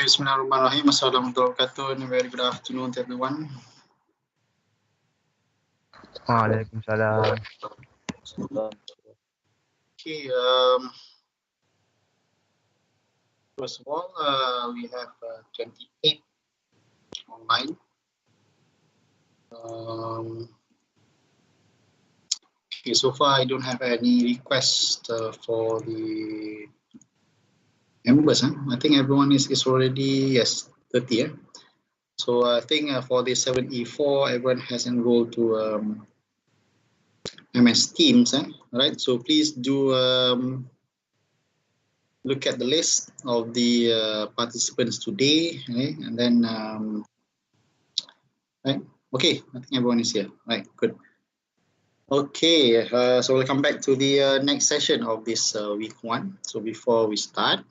Bismillahirrahmanirrahim. Assalamualaikum warahmatullahi wabarakatuh. And very good afternoon to everyone. Waalaikumsalam. Okay, first of all, we have 28 online. Okay, so far I don't have any request for the members. I think everyone is already, yes, 30. So I think for the 7E4, everyone has enrolled to MS Teams. Right, so please do look at the list of the participants today, okay? And then right, okay, I think everyone is here. Right, good. Okay, so we'll come back to the next session of this week 1. So before we start,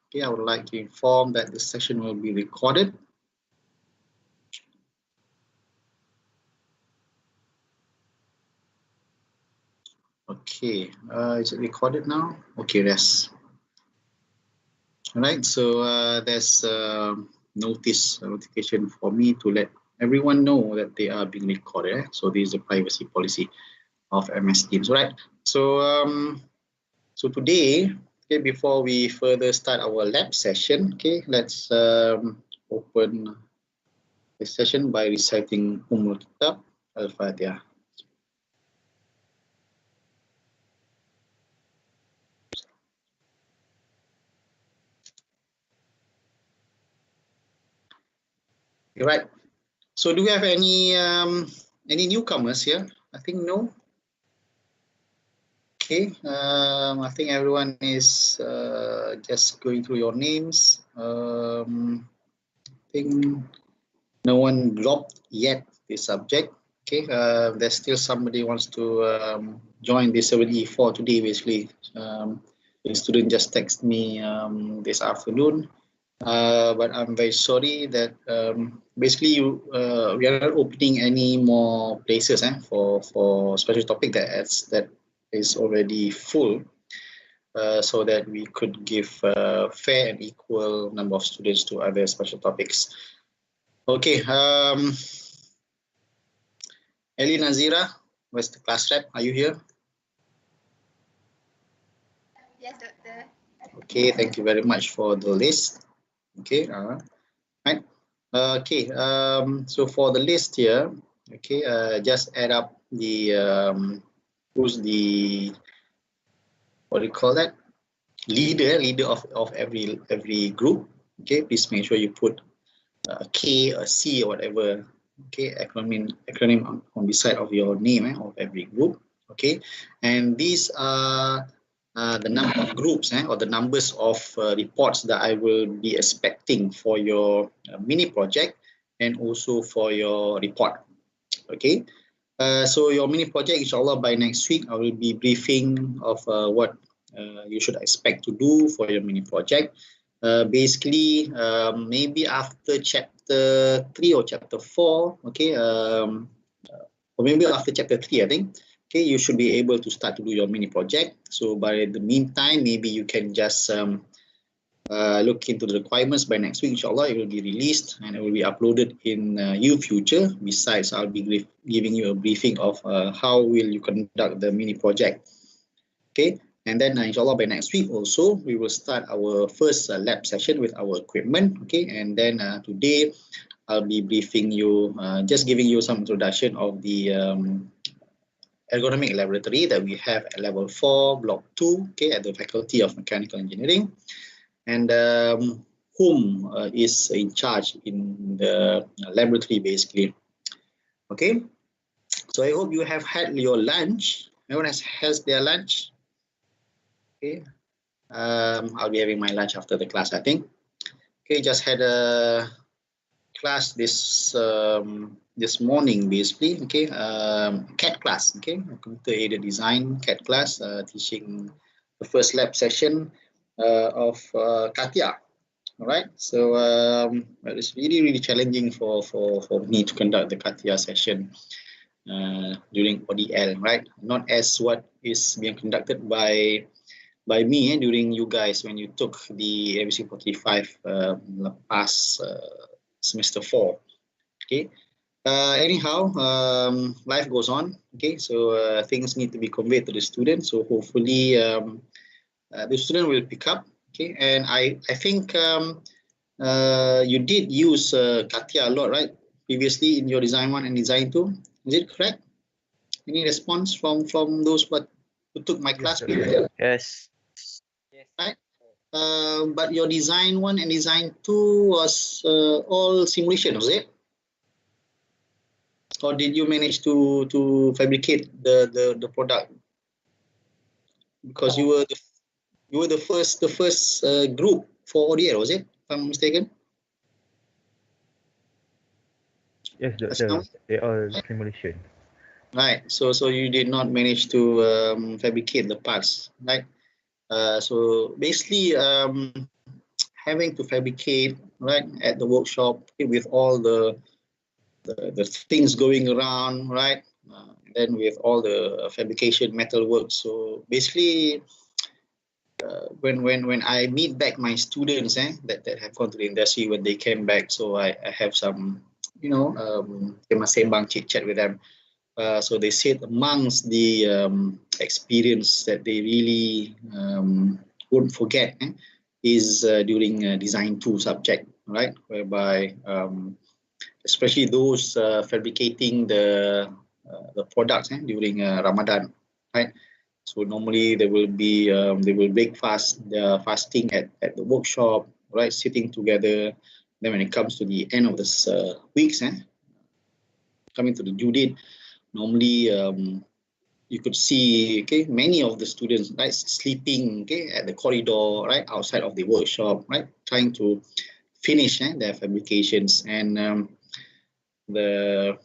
okay, I would like to inform that this session will be recorded. Okay, is it recorded now? Okay, yes. All right, so there's notification for me to let everyone know that they are being recorded. So this is the privacy policy of MS Teams, right? So so today, okay, before we further start our lab session, okay, let's open the session by reciting Ummul Kitab Al-Fatihah. Right. So do we have any newcomers here? I think no. Okay. I think everyone is just going through your names. I think no one dropped yet the subject. Okay. There's still somebody wants to join the 7E4 today. Basically, the student just texted me this afternoon. But I'm very sorry that basically we are not opening any more places for special topic that is already full, so that we could give fair and equal number of students to other special topics. Okay, Ellie Nazira, where's the class rep? Are you here? Yes, Doctor. Okay, thank you very much for the list. Okay, right. Okay, so for the list here, okay, just add up the who's the, what do you call that, leader of every group. Okay, please make sure you put a K, a C, or whatever. Okay, acronym on the side of your name of every group. Okay, and these are the number of groups or the numbers of reports that I will be expecting for your mini project and also for your report. Okay, so your mini project, inshallah, by next week I will be briefing of what you should expect to do for your mini project. Basically, maybe after chapter 3 or chapter 4, okay, or maybe after chapter 3, I think. Okay, you should be able to start to do your mini project. So by the meantime, maybe you can just look into the requirements. By next week, inshallah, it will be released and it will be uploaded in future. Besides, I'll be giving you a briefing of how will you conduct the mini project. Okay, and then inshallah by next week also, we will start our first lab session with our equipment. Okay, and then today, I'll be briefing you, just giving you some introduction of the ergonomic laboratory that we have at level 4, block 2, okay, at the Faculty of Mechanical Engineering, and whom is in charge in the laboratory, basically. Okay, so I hope you have had your lunch. Everyone has their lunch. Okay, I'll be having my lunch after the class, I think. Okay, just had a class this morning, basically. Okay, CAD class. Okay, computer aided design CAD class, teaching the first lab session of CATIA. All right, so it's really challenging for me to conduct the CATIA session during ODL, right? Not as what is being conducted by by me during you guys when you took the MEM635 past semester 4. Okay. Anyhow, life goes on. Okay, so things need to be conveyed to the student. So hopefully, the student will pick up. Okay, and I think you did use Katia a lot, right? Previously in your design 1 and design 2, is it correct? Any response from those who took my class previously? Yes. Right. But your design 1 and design 2 was all simulation, was it? Or did you manage to fabricate the product? Because you were the first group for ODL, was it? If I'm mistaken. Yes, they all simulation. Right. So you did not manage to fabricate the parts, right? So basically, having to fabricate right at the workshop with all the things going around, right? Then with all the fabrication metal work. So basically, when I meet back my students that have gone to the industry when they came back, so I have some sembang chit chat with them. So they said amongst the experience that they really won't forget is during design 2 subject, right? Whereby especially those fabricating the products during Ramadan, right? So normally they will break fast, fasting at the workshop, right? Sitting together. Then when it comes to the end of this weeks, coming to the due date, normally you could see many of the students right sleeping at the corridor right outside of the workshop, right, trying to finish their fabrications. And the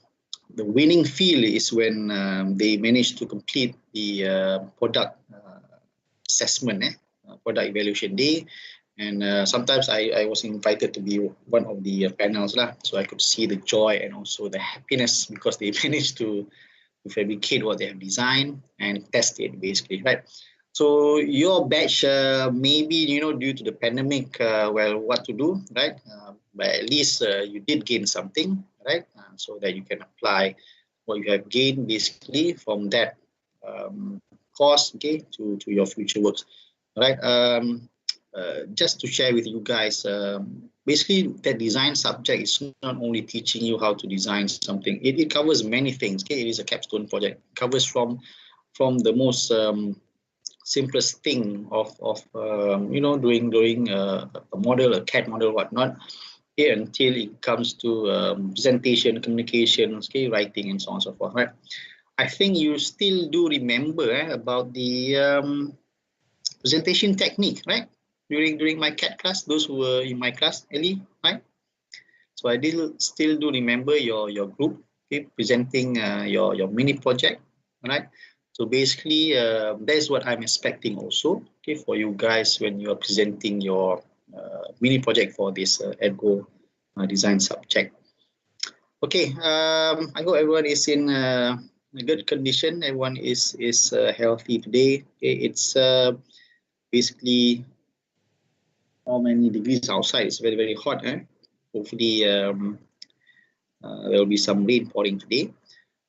winning feel is when they manage to complete the product assessment, product evaluation day. And sometimes I was invited to be one of the panels lah, so I could see the joy and also the happiness because they managed to fabricate what they have designed and test it basically, right? So your batch, maybe due to the pandemic, well, what to do, right? But at least you did gain something, right? So that you can apply what you have gained basically from that course, to your future works, right? Just to share with you guys, basically that design subject is not only teaching you how to design something, it covers many things. It is a capstone project. It covers from the most simplest thing of doing a model, a CAD model, whatnot, until it comes to presentation, communications, writing, and so on and so forth, right? I think you still do remember about the presentation technique, right? During my CAD class, those who were in my class, Ellie, right? So I still do remember your group presenting your mini project, right? So basically, that's what I'm expecting also, for you guys when you are presenting your mini project for this Ergo design subject. Okay, I hope everyone is in a good condition. Everyone is healthy today. Okay, it's basically how many degrees outside? It's very, very hot. Hopefully, there will be some rain pouring today,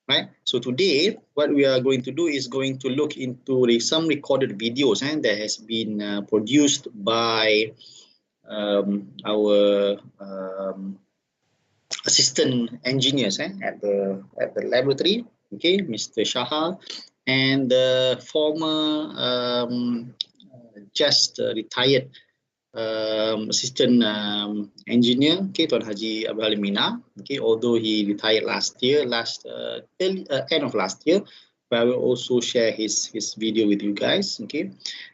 right? So today, what we are going to do is going to look into some recorded videos that has been produced by our assistant engineers at the laboratory, Mr. Shaha, and the former just retired assistant engineer, Tuan Haji Abdul Mina. Although he retired last year, end of last year, but I will also share his video with you guys.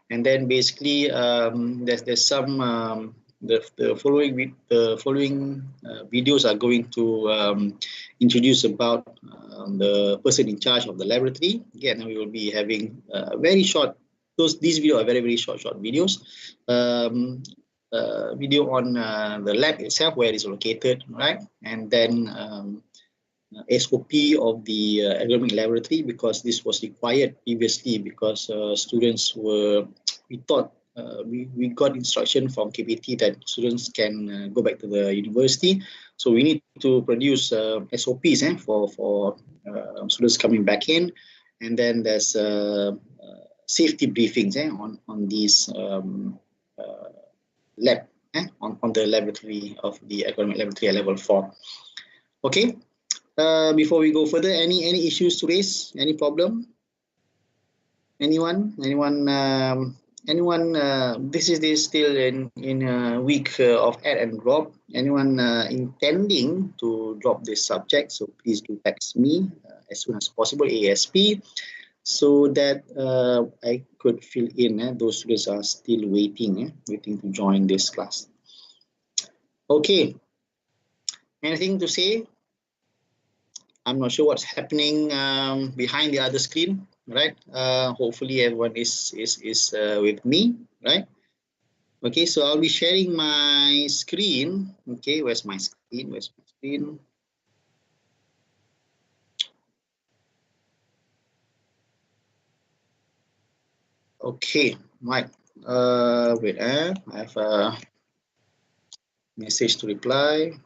And then basically there's some the following videos are going to introduce about the person in charge of the laboratory. Again, we will be having very short. These videos are very, very short videos. Video on the lab itself, where it's located, right? And then SOP of the ergonomic laboratory, because this was required previously because students were we thought we got instruction from KPT that students can go back to the university. So we need to produce SOPs for students coming back in, and then there's safety briefings on these lab on the laboratory of the ergonomic laboratory at level 4. Okay. Before we go further, any issues to raise? Any problem? Anyone? This is still in a week of add and drop. Anyone intending to drop this subject? So please do text me as soon as possible, ASP, so that I could fill in. Those students are still waiting to join this class. Okay. Anything to say? I'm not sure what's happening behind the other screen, right? Hopefully everyone is with me, right? Okay, so I'll be sharing my screen. Okay, where's my screen? Where's my screen? Okay, right. Wait, I have a message to reply.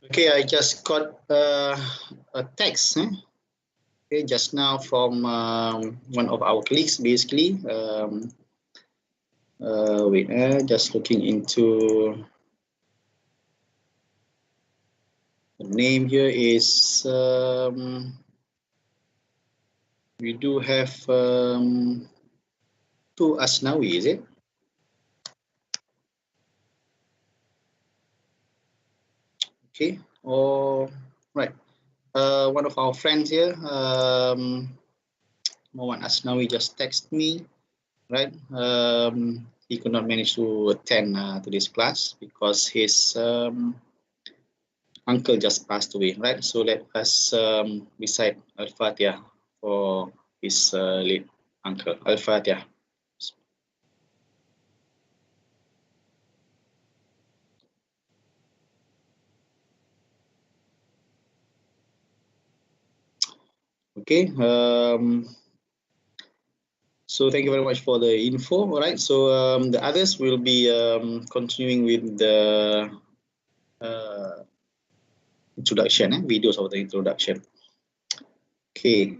Okay, I just got a text. Okay, just now from one of our colleagues, basically. Wait, just looking into the name here is we do have Tu Asnawi, is it? Okay, right. One of our friends here, Mohan Asnawi, just texted me, right? He could not manage to attend to this class because his uncle just passed away, right? So let us recite Al-Fatiha for his late uncle. Al-Fatiha. Okay. So thank you very much for the info. All right. So the others will be continuing with the introduction, videos of the introduction. Okay.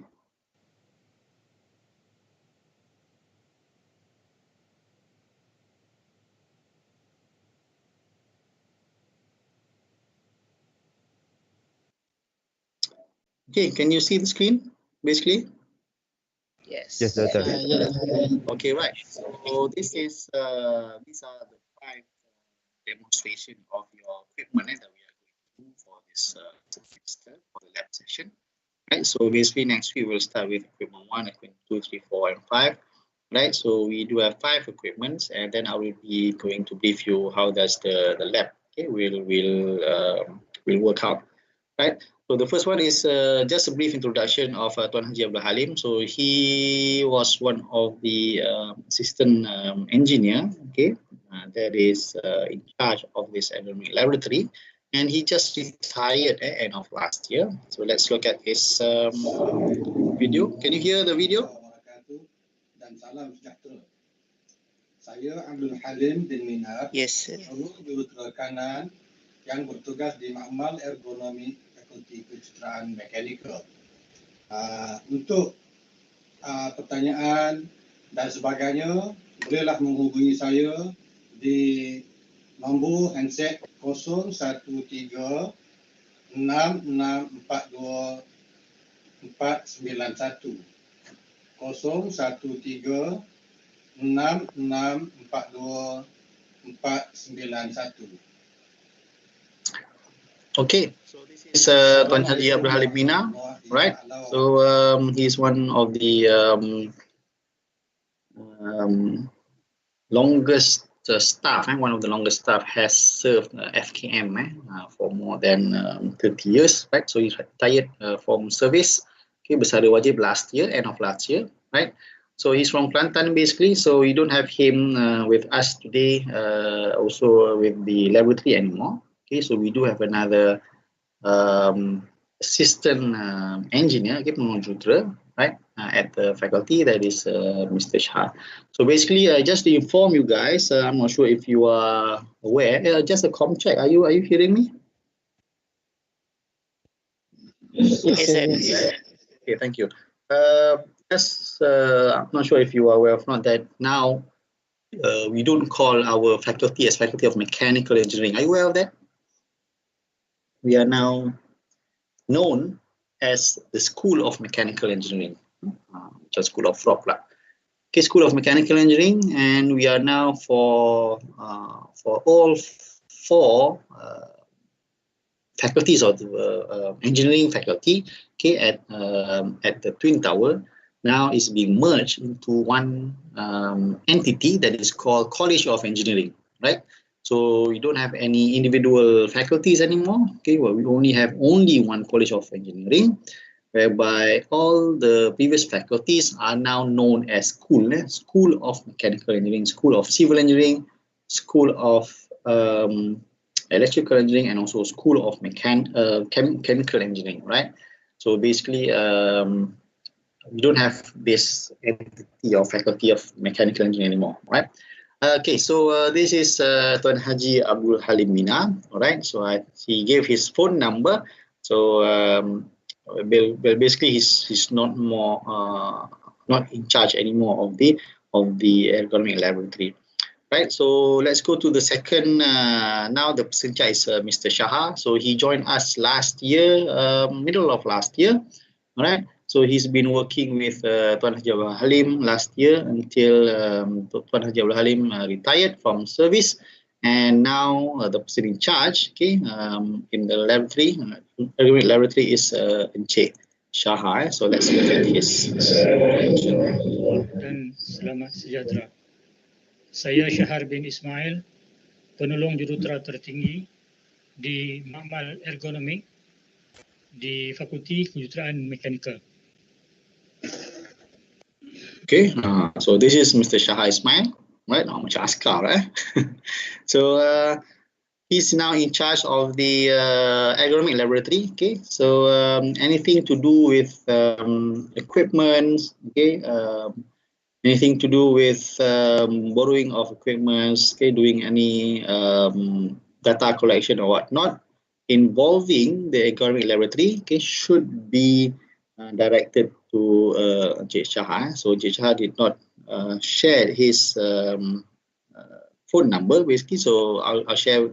Okay, can you see the screen, basically? Yes. Yes, Doctor. Okay, right. So this is these are the 5 demonstration of your equipment that we are going to do for this semester for the lab session. Right. So basically next week we'll start with equipment 1, equipment 2, 3, 4, and 5. Right. So we do have 5 equipments, and then I will be going to brief you how does the lab will work out. Right. So the first one is just a brief introduction of Tuan Haji Abdul Halim. So he was one of the assistant engineer, okay, that is in charge of this ergonomic laboratory, and he just retired at end of last year. So let's look at his video. Can you hear the video? Dan salam sejahtera. Saya Abdul Halim bin Minar, Yes. guru juruterkanan yang bertugas di Makmal Ergonomi Fakulti Kejuruteraan Mekanikal. Untuk pertanyaan dan sebagainya, bolehlah menghubungi saya di nombor handset 013 6642 491 013 6642 491. Okay, so this is Tuan Haji Abdul Halim Mina, right? So he's one of the longest staff, one of the longest staff has served FKM for more than 30 years, right? So he retired from service, okay, bersara wajib last year, end of last year, right? So he's from Kelantan basically, so we don't have him with us today, also with the laboratory anymore. Okay, so we do have another assistant engineer, okay, penunjutera, right, at the faculty, that is Mr. Shah. So basically, just to inform you guys, I'm not sure if you are aware, just a com check. Are you hearing me? Yes, sir. Okay, thank you. Just, I'm not sure if you are aware of not that now we don't call our faculty as Faculty of Mechanical Engineering. Are you aware of that? We are now known as the School of Mechanical Engineering, just School of Rock lah. Okay, School of Mechanical Engineering, and we are now for all four faculties of the engineering faculty, okay, at the Twin Tower, now is being merged into one entity that is called College of Engineering, right? So we don't have any individual faculties anymore. Okay, well, we only have one College of Engineering, whereby all the previous faculties are now known as School of Mechanical Engineering, School of Civil Engineering, School of Electrical Engineering, and also School of Chemical Engineering, right? So basically, we don't have this entity or faculty of mechanical engineering anymore, right? Okay, so this is Tuan Haji Abdul Halim Mina, all right? So he gave his phone number. So basically, he's not in charge anymore of the ergonomic laboratory, right? So let's go to the second. Now the person is Mr. Shah. So he joined us last year, middle of last year, all right? So he's been working with Tuan Haji Abdul Halim last year until Tuan Haji Abdul Halim retired from service, and now the person in charge, okay, in the laboratory, ergonomic laboratory, is Encik Shah. So let's look at his dan selamat sejahtera. Saya Syahar bin Ismail, penolong jurutera tertinggi di Makmal Ergonomik di Fakulti Kejuruteraan Mekanikal. Okay, so this is Mr. Shah Ismail, right? Macam askar, right? So he's now in charge of the ergonomic laboratory. Okay, so anything to do with equipment, okay, anything to do with borrowing of equipment, okay, doing any data collection or whatnot involving the ergonomic laboratory, okay, should be directed to Encik Shah. So Encik Shah did not share his phone number basically. So I'll share.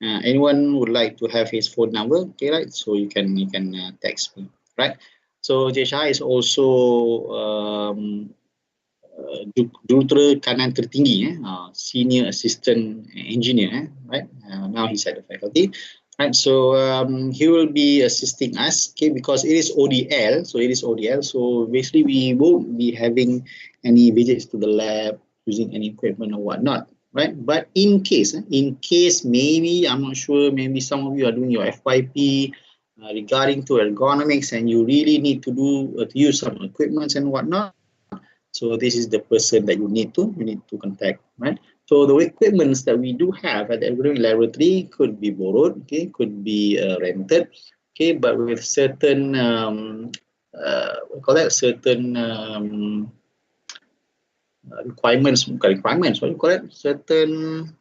Anyone would like to have his phone number, okay, right? So you can text me, right? So Encik Shah is also jurutera kanan tertinggi, senior assistant engineer, right? Now he's at the faculty, right? So he will be assisting us, okay, because it is ODL. So it is ODL. So basically, we won't be having any visits to the lab using any equipment or whatnot, right? But in case maybe, I'm not sure, maybe some of you are doing your FYP regarding to ergonomics, and you really need to use some equipment and whatnot. So this is the person that you need to contact, right? So the equipments that we do have at the ergonomic laboratory could be borrowed, okay, could be rented, okay, but with certain we call that certain requirements. What do you call it? Certain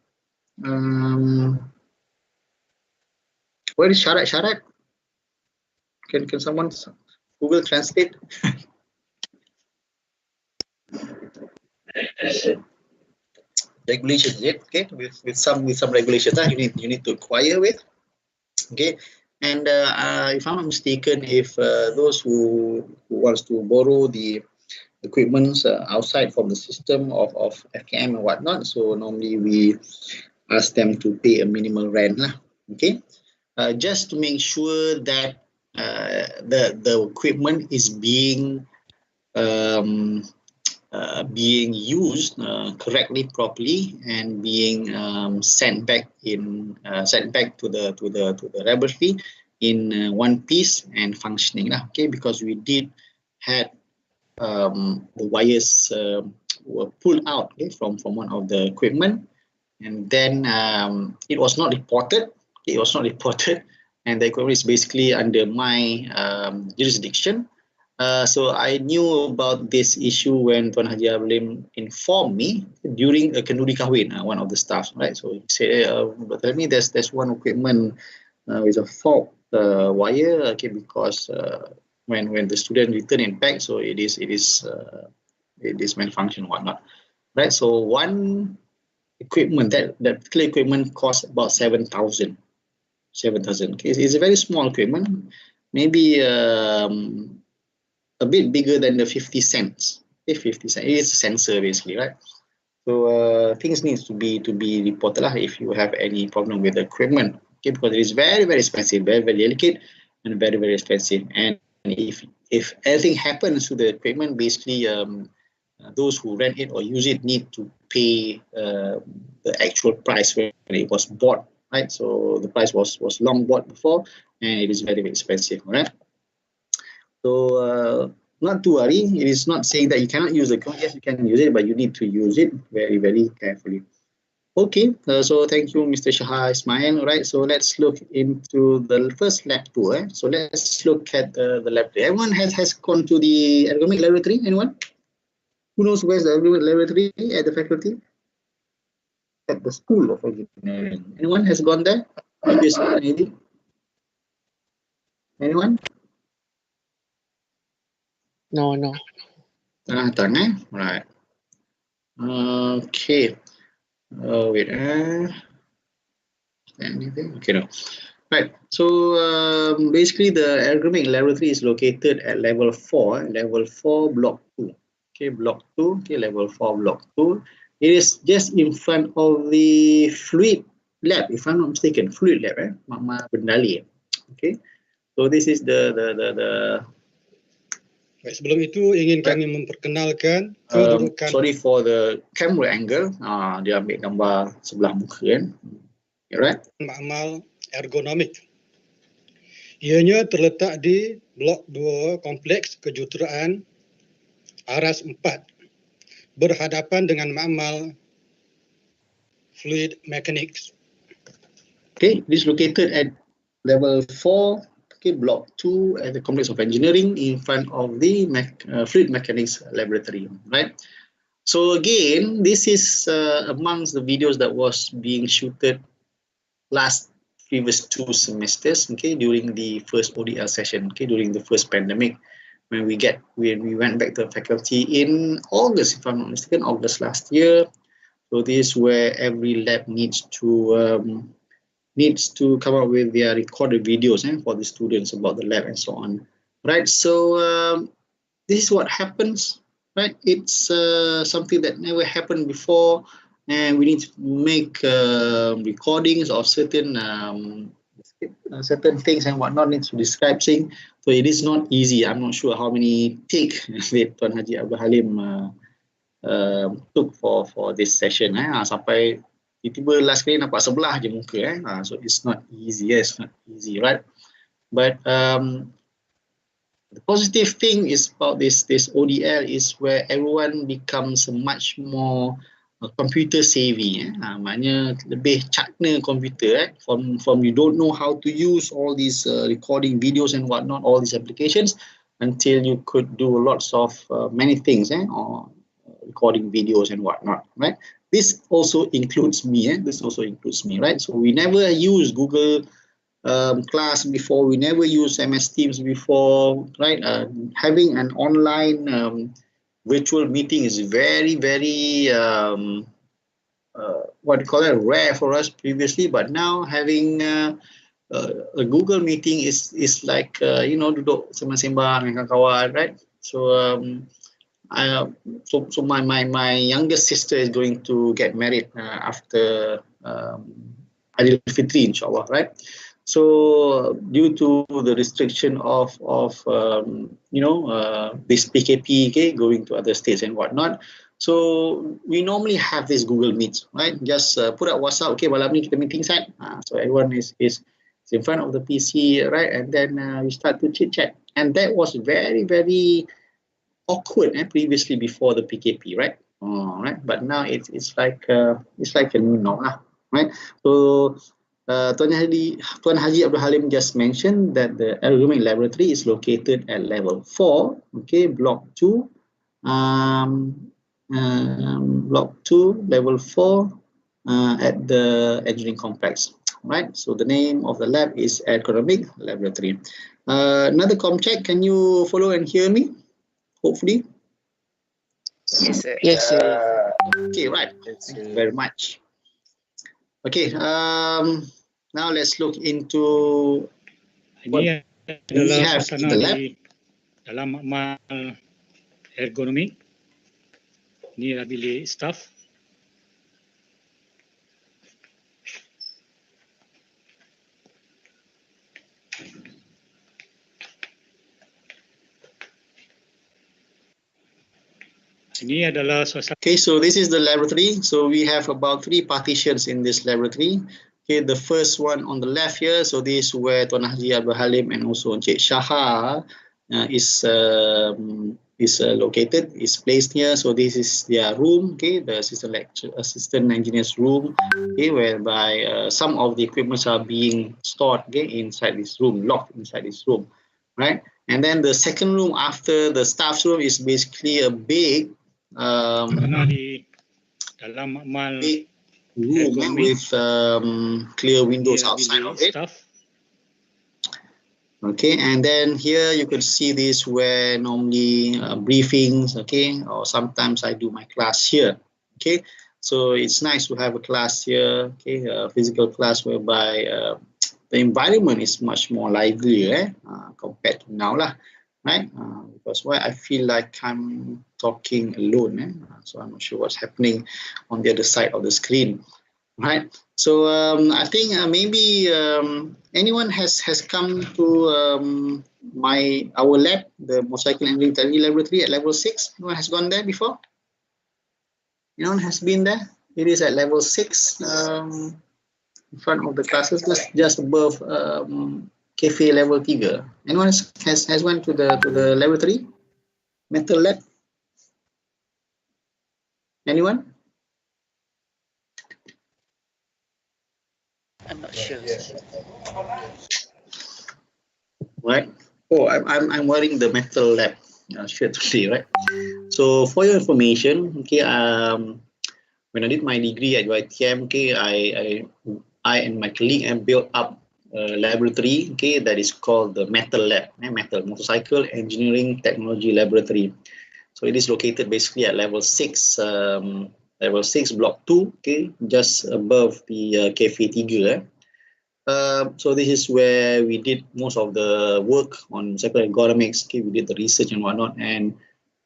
what is syarat? Can someone Google Translate? Regulations, okay, with some regulations you need to acquire with, okay. And if I'm not mistaken, if those who wants to borrow the equipments outside from the system of FKM and whatnot, so normally we ask them to pay a minimal rent lah, okay, just to make sure that the equipment is being being used correctly, properly, and being sent back to the laboratory in one piece and functioning. Okay, because we did had the wires were pulled out, okay, from one of the equipment, and then it was not reported. It was not reported, and the equipment is basically under my jurisdiction. So I knew about this issue when Tuan Haji Ablim informed me during a kenduri kahwin, one of the staff, right? So he said, tell me there's one equipment with a fault wire, okay, because when the student return it back, so it is malfunction or whatnot, right? So one equipment, that particular equipment cost about 7,000. Okay, it's a very small equipment, maybe a bit bigger than the 50 cents. Okay, 50 cents. It's a sensor basically, right? So things needs to be reported if you have any problem with the equipment. Okay, because it is very, very expensive, very, very delicate, and very, very expensive. And if anything happens to the equipment, basically those who rent it or use it need to pay the actual price when it was bought, right? So the price was long bought before, and it is very, very expensive, right? So not to worry, it is not saying that you cannot use the code. Yes, you can use it, but you need to use it very, very carefully. Okay, so thank you, Mr. Shah Ismail. All right, so let's look into the first lab tour. So let's look at the lab tour. Everyone has gone to the ergonomic laboratory? Anyone? Who knows where's the ergonomic laboratory at the faculty? At the School of Engineering. Anyone has gone there? Anyone? No. Right. Okay. Wait. Anything? Okay, no. Right. So basically, the ergonomic laboratory is located at level 4, block 2. Okay, block 2. Okay, level 4, block 2. It is just in front of the fluid lab, if I'm not mistaken. Fluid lab, right? Mama Bendali. Okay. So this is the Baik, sebelum itu ingin kami memperkenalkan kedudukan. Sorry for the camera angle. Dia ambil gambar sebelah muka kan. Right? Makmal ergonomik. Ianya terletak di blok 2 kompleks kejuruteraan Aras 4 berhadapan dengan makmal fluid mechanics. Okay, it is located at level 4. Okay, block 2 at the complex of engineering in front of the fluid mechanics laboratory, right? So again, this is amongst the videos that was being shooted previous 2 semesters, okay, during the first ODL session, okay, during the first pandemic, when we went back to the faculty in August, if I'm not mistaken, August last year. So this is where every lab needs to come up with their recorded videos for the students about the lab and so on, right? So this is what happens, right? It's something that never happened before, and we need to make recordings of certain things and whatnot, needs to describe things. So it is not easy. I'm not sure how many take that Tuan Haji Abdul Halim took for this session. Sampai tiba-tiba last kali nampak sebelah je muka. So it's not easy. Yes, not easy, right? But the positive thing is about this ODL is where everyone becomes much more computer savvy. Maknanya lebih cakna komputer. From you don't know how to use all these recording videos and whatnot, all these applications, until you could do lots of many things, or recording videos and whatnot, right? This also includes me. Right? So we never use Google class before. We never use MS Teams before, right? Having an online virtual meeting is very, very rare for us previously. But now having a Google meeting is like duduk sembang-sembang dengan kawan, right? So so my youngest sister is going to get married after Adil Fitri, inshallah, right? So due to the restriction of this PKP, okay, going to other states and whatnot, so we normally have this Google Meets, right? Just put out WhatsApp, okay, malam ni kita meeting site. So everyone is in front of the PC, right? And then we start to chit chat, and that was very, very awkward previously before the PKP, right? Right. But now it's like a new norm, right? So Tuan Haji Abdul Halim just mentioned that the ergonomic laboratory is located at level 4, okay, block 2, block 2, level 4, at the engineering complex, right? So the name of the lab is Ergonomic Laboratory. Another com check, can you follow and hear me? Hopefully. Yes, sir. Yes, sir. Okay, right. Thank you very much. Okay, now let's look into what Ini we adalah have in the suasana lab. di dalam makmal ergonomi. Ini adalah bilik staff. Ini adalah suasana. Okay, so this is the laboratory. So we have about 3 partitions in this laboratory. Okay, the first one on the left here. So this is where Tuan Haji Abdul Halim and also Encik Shaha is located, is placed here. So this is their room, okay, the assistant engineer's room, okay, whereby some of the equipments are being stored, okay, inside this room, locked inside this room, right? And then the second room after the staff's room is basically a big di dalam makmal big room with clear windows outside of it. Okay, and then here you can see this where normally briefings, okay, or sometimes I do my class here. Okay, so it's nice to have a class here, okay, a physical class whereby the environment is much more lively compared to now lah, right? Because why I feel like I'm talking alone, so I'm not sure what's happening on the other side of the screen. Right. So I think maybe anyone has come to our lab, the motorcycle engineering technology laboratory at level 6. Anyone has gone there before? Anyone has been there? It is at level 6, in front of the classes, just above cafe level 3. Anyone has went to the laboratory, metal lab? Anyone? I'm not sure. Right. Oh, I'm wearing the metal lab shirt today, right? So for your information, okay, when I did my degree at UiTM, okay, I and my colleague built up a laboratory, okay, that is called the metal lab, motorcycle engineering technology laboratory. So it is located basically at level 6. Level 6, block 2, okay, just above the Cafe 3. So this is where we did most of the work on motorcycle ergonomics. Okay, we did the research and whatnot, and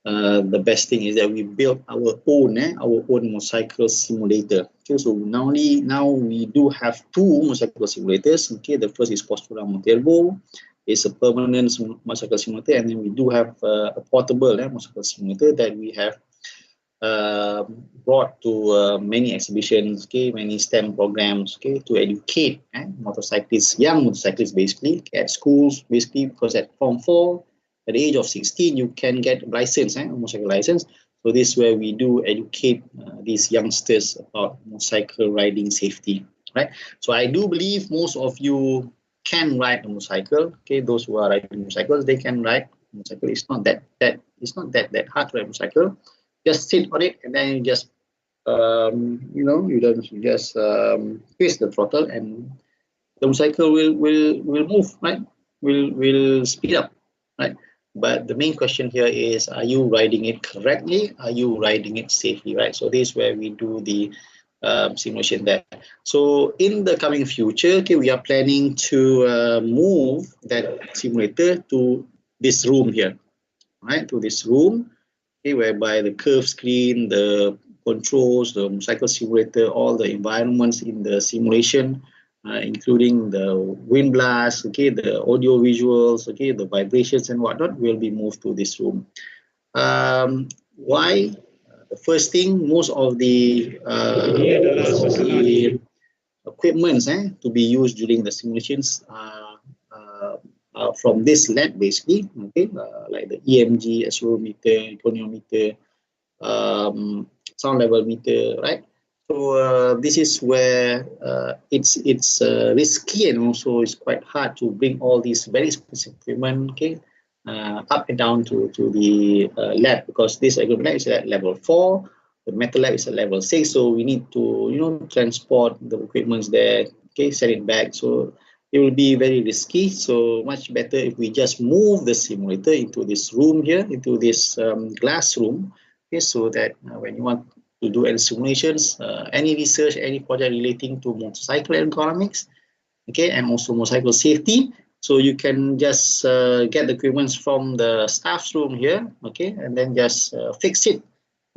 the best thing is that we built our own motorcycle simulator. Okay, so now we do have 2 motorcycle simulators. Okay, the first is Postura Monterbo. It's a permanent motorcycle simulator, and then we do have a portable motorcycle simulator that we have brought to many exhibitions, okay, many STEM programs, okay, to educate motorcyclists, young motorcyclists basically, at schools, basically, because at Form 4, at the age of 16, you can get a license, motorcycle license. So this is where we do educate these youngsters about motorcycle riding safety, right? So I do believe most of you can ride a motorcycle, okay, those who are riding motorcycles, they can ride a motorcycle. It's not that hard to ride a motorcycle. Just sit on it, and then you just, you don't just twist the throttle, and the motorcycle will move, right? Will speed up, right? But the main question here is: are you riding it correctly? Are you riding it safely, right? So this is where we do the simulation there. So in the coming future, okay, we are planning to move that simulator to this room here, right? To this room. Okay, whereby the curve screen, the controls, the motorcycle simulator, all the environments in the simulation including the wind blast, okay, the audio visuals, okay, the vibrations and whatnot will be moved to this room. Why? The first thing, most of the equipments to be used during the simulations from this lab basically, okay, like the EMG, accelerometer, goniometer, sound level meter, right? So this is where it's risky, and also it's quite hard to bring all these very specific equipment, okay, up and down to the lab, because this lab is at level 4, the metal lab is at level 6, so we need to transport the equipments there, okay, send it back. So it will be very risky. So much better if we just move the simulator into this room here, into this glass room, okay, so that when you want to do any simulations, any research, any project relating to motorcycle ergonomics, okay, and also motorcycle safety, so you can just get the equipment from the staff's room here, okay, and then just fix it,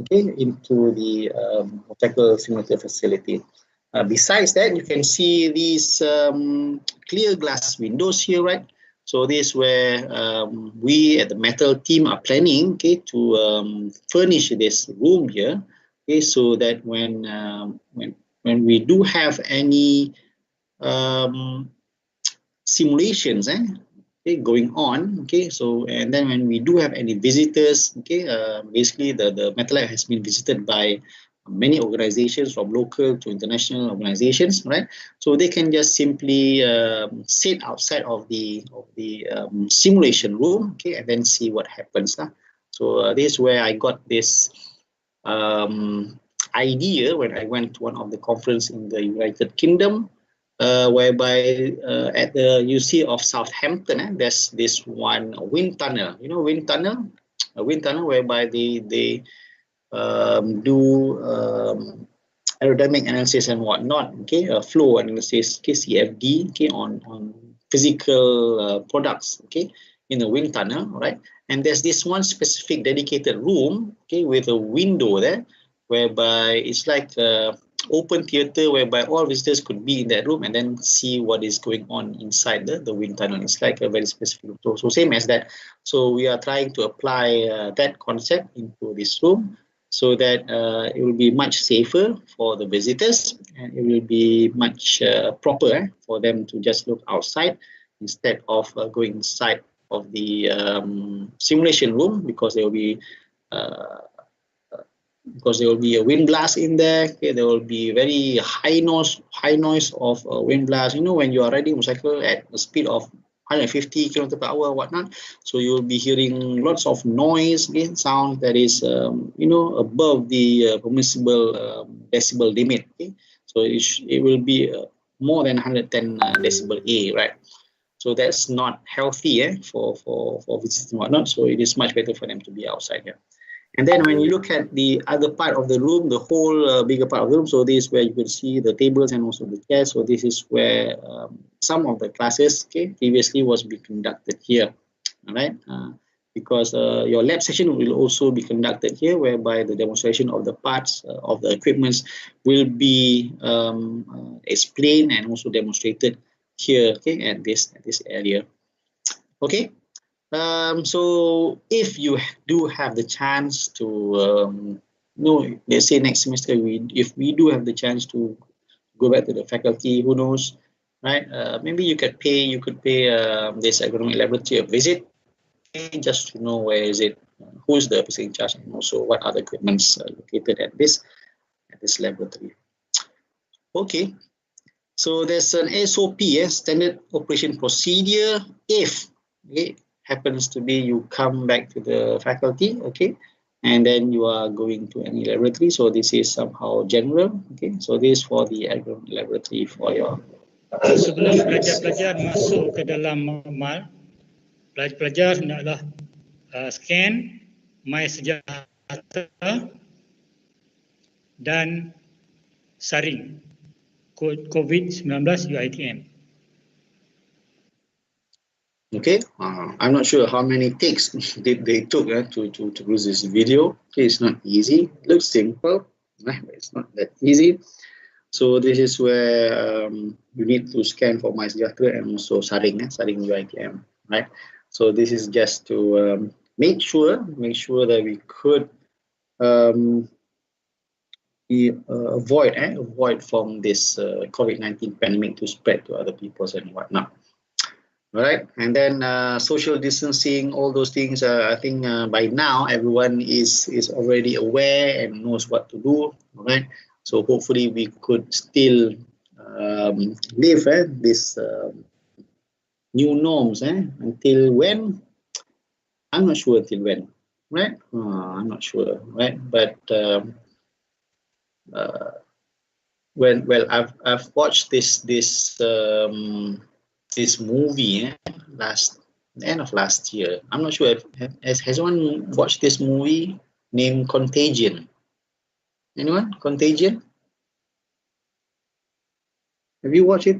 okay, into the motorcycle simulator facility. Besides that, you can see these clear glass windows here, right? So this is where we at the metal team are planning, okay, to furnish this room here, okay, so that when we do have any simulations okay, going on, okay, so and then when we do have any visitors, okay, basically the metal lab has been visited by many organizations, from local to international organizations, right? So they can just simply sit outside of the simulation room, okay, and then see what happens. So this is where I got this idea when I went to one of the conference in the United Kingdom, whereby at the UC of Southampton, there's this one wind tunnel. You know, wind tunnel, a wind tunnel whereby they do aerodynamic analysis and whatnot, okay, flow analysis, okay, CFD, okay, on physical products, okay, in a wind tunnel, right? And there's this one specific dedicated room, okay, with a window there, whereby it's like open theater, whereby all visitors could be in that room and then see what is going on inside the wind tunnel. It's like a very specific room. So same as that. So we are trying to apply that concept into this room, so that it will be much safer for the visitors, and it will be much proper for them to just look outside instead of going inside of the simulation room, because there will be a wind blast in there. Okay, there will be very high noise of wind blast. You know, when you are riding a motorcycle at a speed of 150 km per hour, whatnot, so you will be hearing lots of noise, okay, sound that is above the permissible decibel limit. Okay, so it will be more than 110 decibel A, right? So that's not healthy for visitors and whatnot. So it is much better for them to be outside here. And then when you look at the other part of the room, the whole bigger part of the room, so this is where you can see the tables and also the chairs. So this is where some of the classes, okay, previously was being conducted here, all right? Because your lab session will also be conducted here, whereby the demonstration of the parts of the equipments will be explained and also demonstrated here, okay, at this area, okay. So if you do have the chance to, let's say next semester, if we do have the chance to go back to the faculty, who knows, right? Maybe you could pay this ergonomic laboratory a visit, okay, just to know where is it, who is the person in charge, and also what other equipments are located at this laboratory. Okay. So there's an SOP, standard operation procedure. If happens to be you come back to the faculty, okay, and then you are going to any laboratory. So this is somehow general, okay. So this is for the ergonomic laboratory for your. Sebelum pelajar-pelajar masuk ke dalam mal, pelajar-pelajar hendaklah scan My Sejahtera dan saring COVID-19 UiTM. Okay, I'm not sure how many takes they took to produce this video. Okay, it's not easy. It looks simple, but it's not that easy. So this is where you need to scan for MySejahtera and also Saring, Saring UiTM, right? So this is just to make sure that we could avoid from this COVID-19 pandemic to spread to other peoples and whatnot. All right, and then social distancing, all those things. I think by now everyone is already aware and knows what to do. All right, so hopefully we could still live this new norms until when? I'm not sure until when, right? I'm not sure, right? But I've watched this movie end of last year. I'm not sure if has anyone watched this movie named Contagion? Anyone? Contagion? Have you watched it?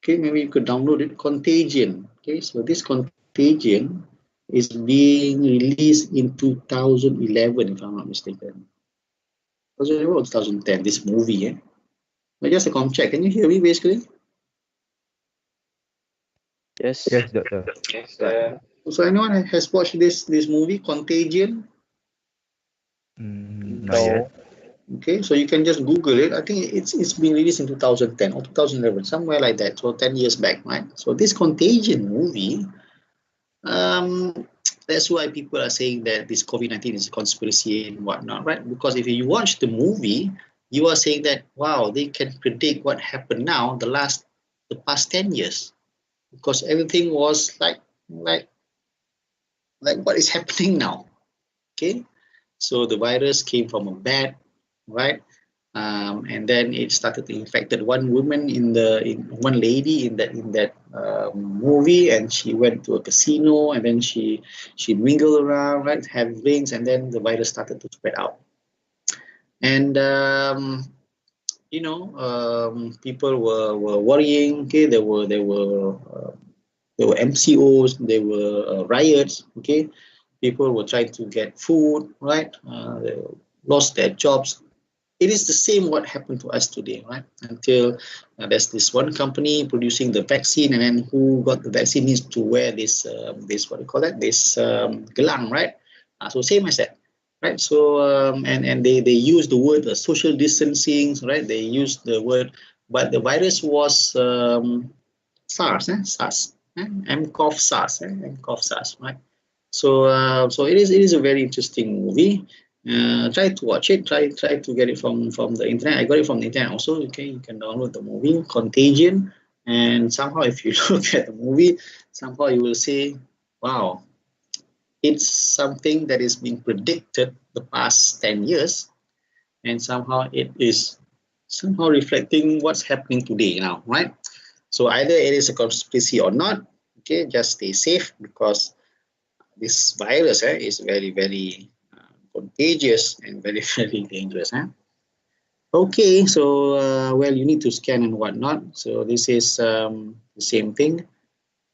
Okay, maybe you could download it. Contagion. Okay, so this Contagion is being released in 2011, if I'm not mistaken. 2011 or 2010, this movie, But just a com check. Can you hear me basically? Yes. Yes, doctor. Right. So anyone has watched this movie, Contagion? Not yet. Okay, so you can just Google it. I think it's been released in 2010 or 2011, somewhere like that. So 10 years back, right? So this Contagion movie, that's why people are saying that this COVID-19 is a conspiracy and whatnot, right? Because if you watch the movie, you are saying that, wow, they can predict what happened now, the past 10 years. Because everything was like what is happening now. Okay, so the virus came from a bat, right? And then it started to infected one woman one lady in that movie, and she went to a casino, and then she mingled around, right, had drinks, and then the virus started to spread out. And people were worrying. Okay, there were MCOs, there were riots. Okay, people were trying to get food, right? They lost their jobs. It is the same what happened to us today, right? Until there's this one company producing the vaccine, and then who got the vaccine needs to wear this what do you call that? This gelang, right? So same as that, right? So and they use the word social distancing, right? They use the word, but the virus was SARS, SARS, mCoV SARS, mCoV SARS, right? So it is a very interesting movie. Try to watch it. Try to get it from the internet. I got it from the internet also. Okay, you can download the movie Contagion, and somehow if you look at the movie, somehow you will say, wow, it's something that is being predicted the past 10 years, and somehow it is somehow reflecting what's happening today now, right? So either it is a conspiracy or not. Okay, just stay safe, because this virus is very, very contagious and very, very dangerous. Okay, so well, you need to scan and whatnot. So this is the same thing.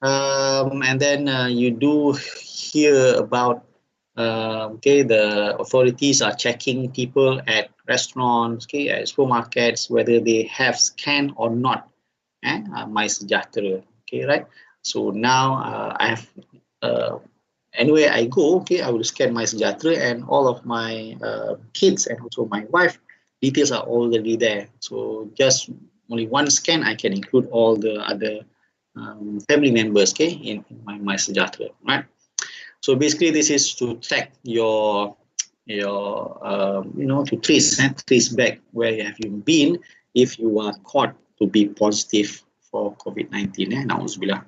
And then you do hear about the authorities are checking people at restaurants, okay, at supermarkets, whether they have scanned or not MySejahtera. Okay, right? So now I have anywhere I go, okay, I will scan MySejahtera, and all of my kids and also my wife details are already there. So just only one scan, I can include all the other family members, okay, in my MySejahtera, right? So basically, this is to track your to trace back where have you been if you are caught to be positive for COVID-19. Na'udzubillah.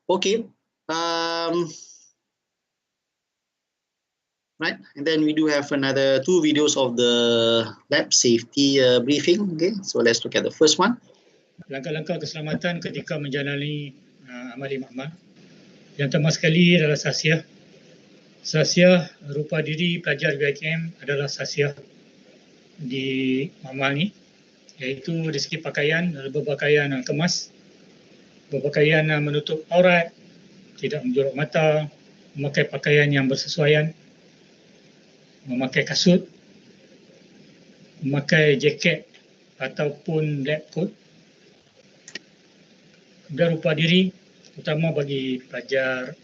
Okay. Right, and then we do have another 2 videos of the lab safety briefing. Okay, so let's look at the first one. Langkah-langkah keselamatan ketika menjalani amal-amal. Yang pertama sekali adalah sasiah. Sasiah rupa diri pelajar UiTM adalah sasiah di amal ni, iaitu dari segi pakaian, berpakaian kemas, berpakaian menutup aurat, tidak menjorok mata, memakai pakaian yang bersesuaian, memakai kasut, memakai jaket ataupun lab coat. Kemudian rupa diri, terutama bagi pelajar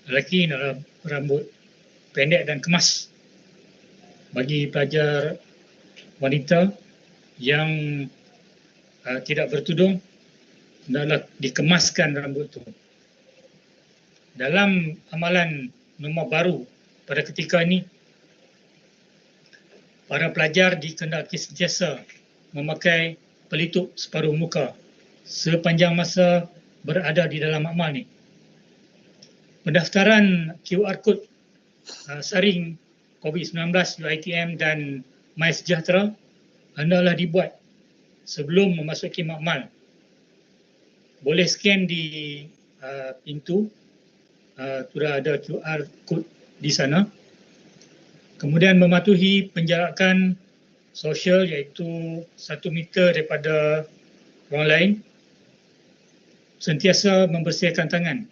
lelaki adalah rambut pendek dan kemas. Bagi pelajar wanita yang tidak bertudung, adalah dikemaskan rambut itu. Dalam amalan norma baru pada ketika ini, para pelajar dikendaki sentiasa memakai pelitup separuh muka sepanjang masa berada di dalam amal ni. Pendaftaran QR code saring COVID-19 UiTM dan MySejahtera hendaklah dibuat sebelum memasuki makmal. Boleh scan di pintu, sudah ada QR code di sana. Kemudian mematuhi penjarakan sosial iaitu 1 meter daripada orang lain. Sentiasa membersihkan tangan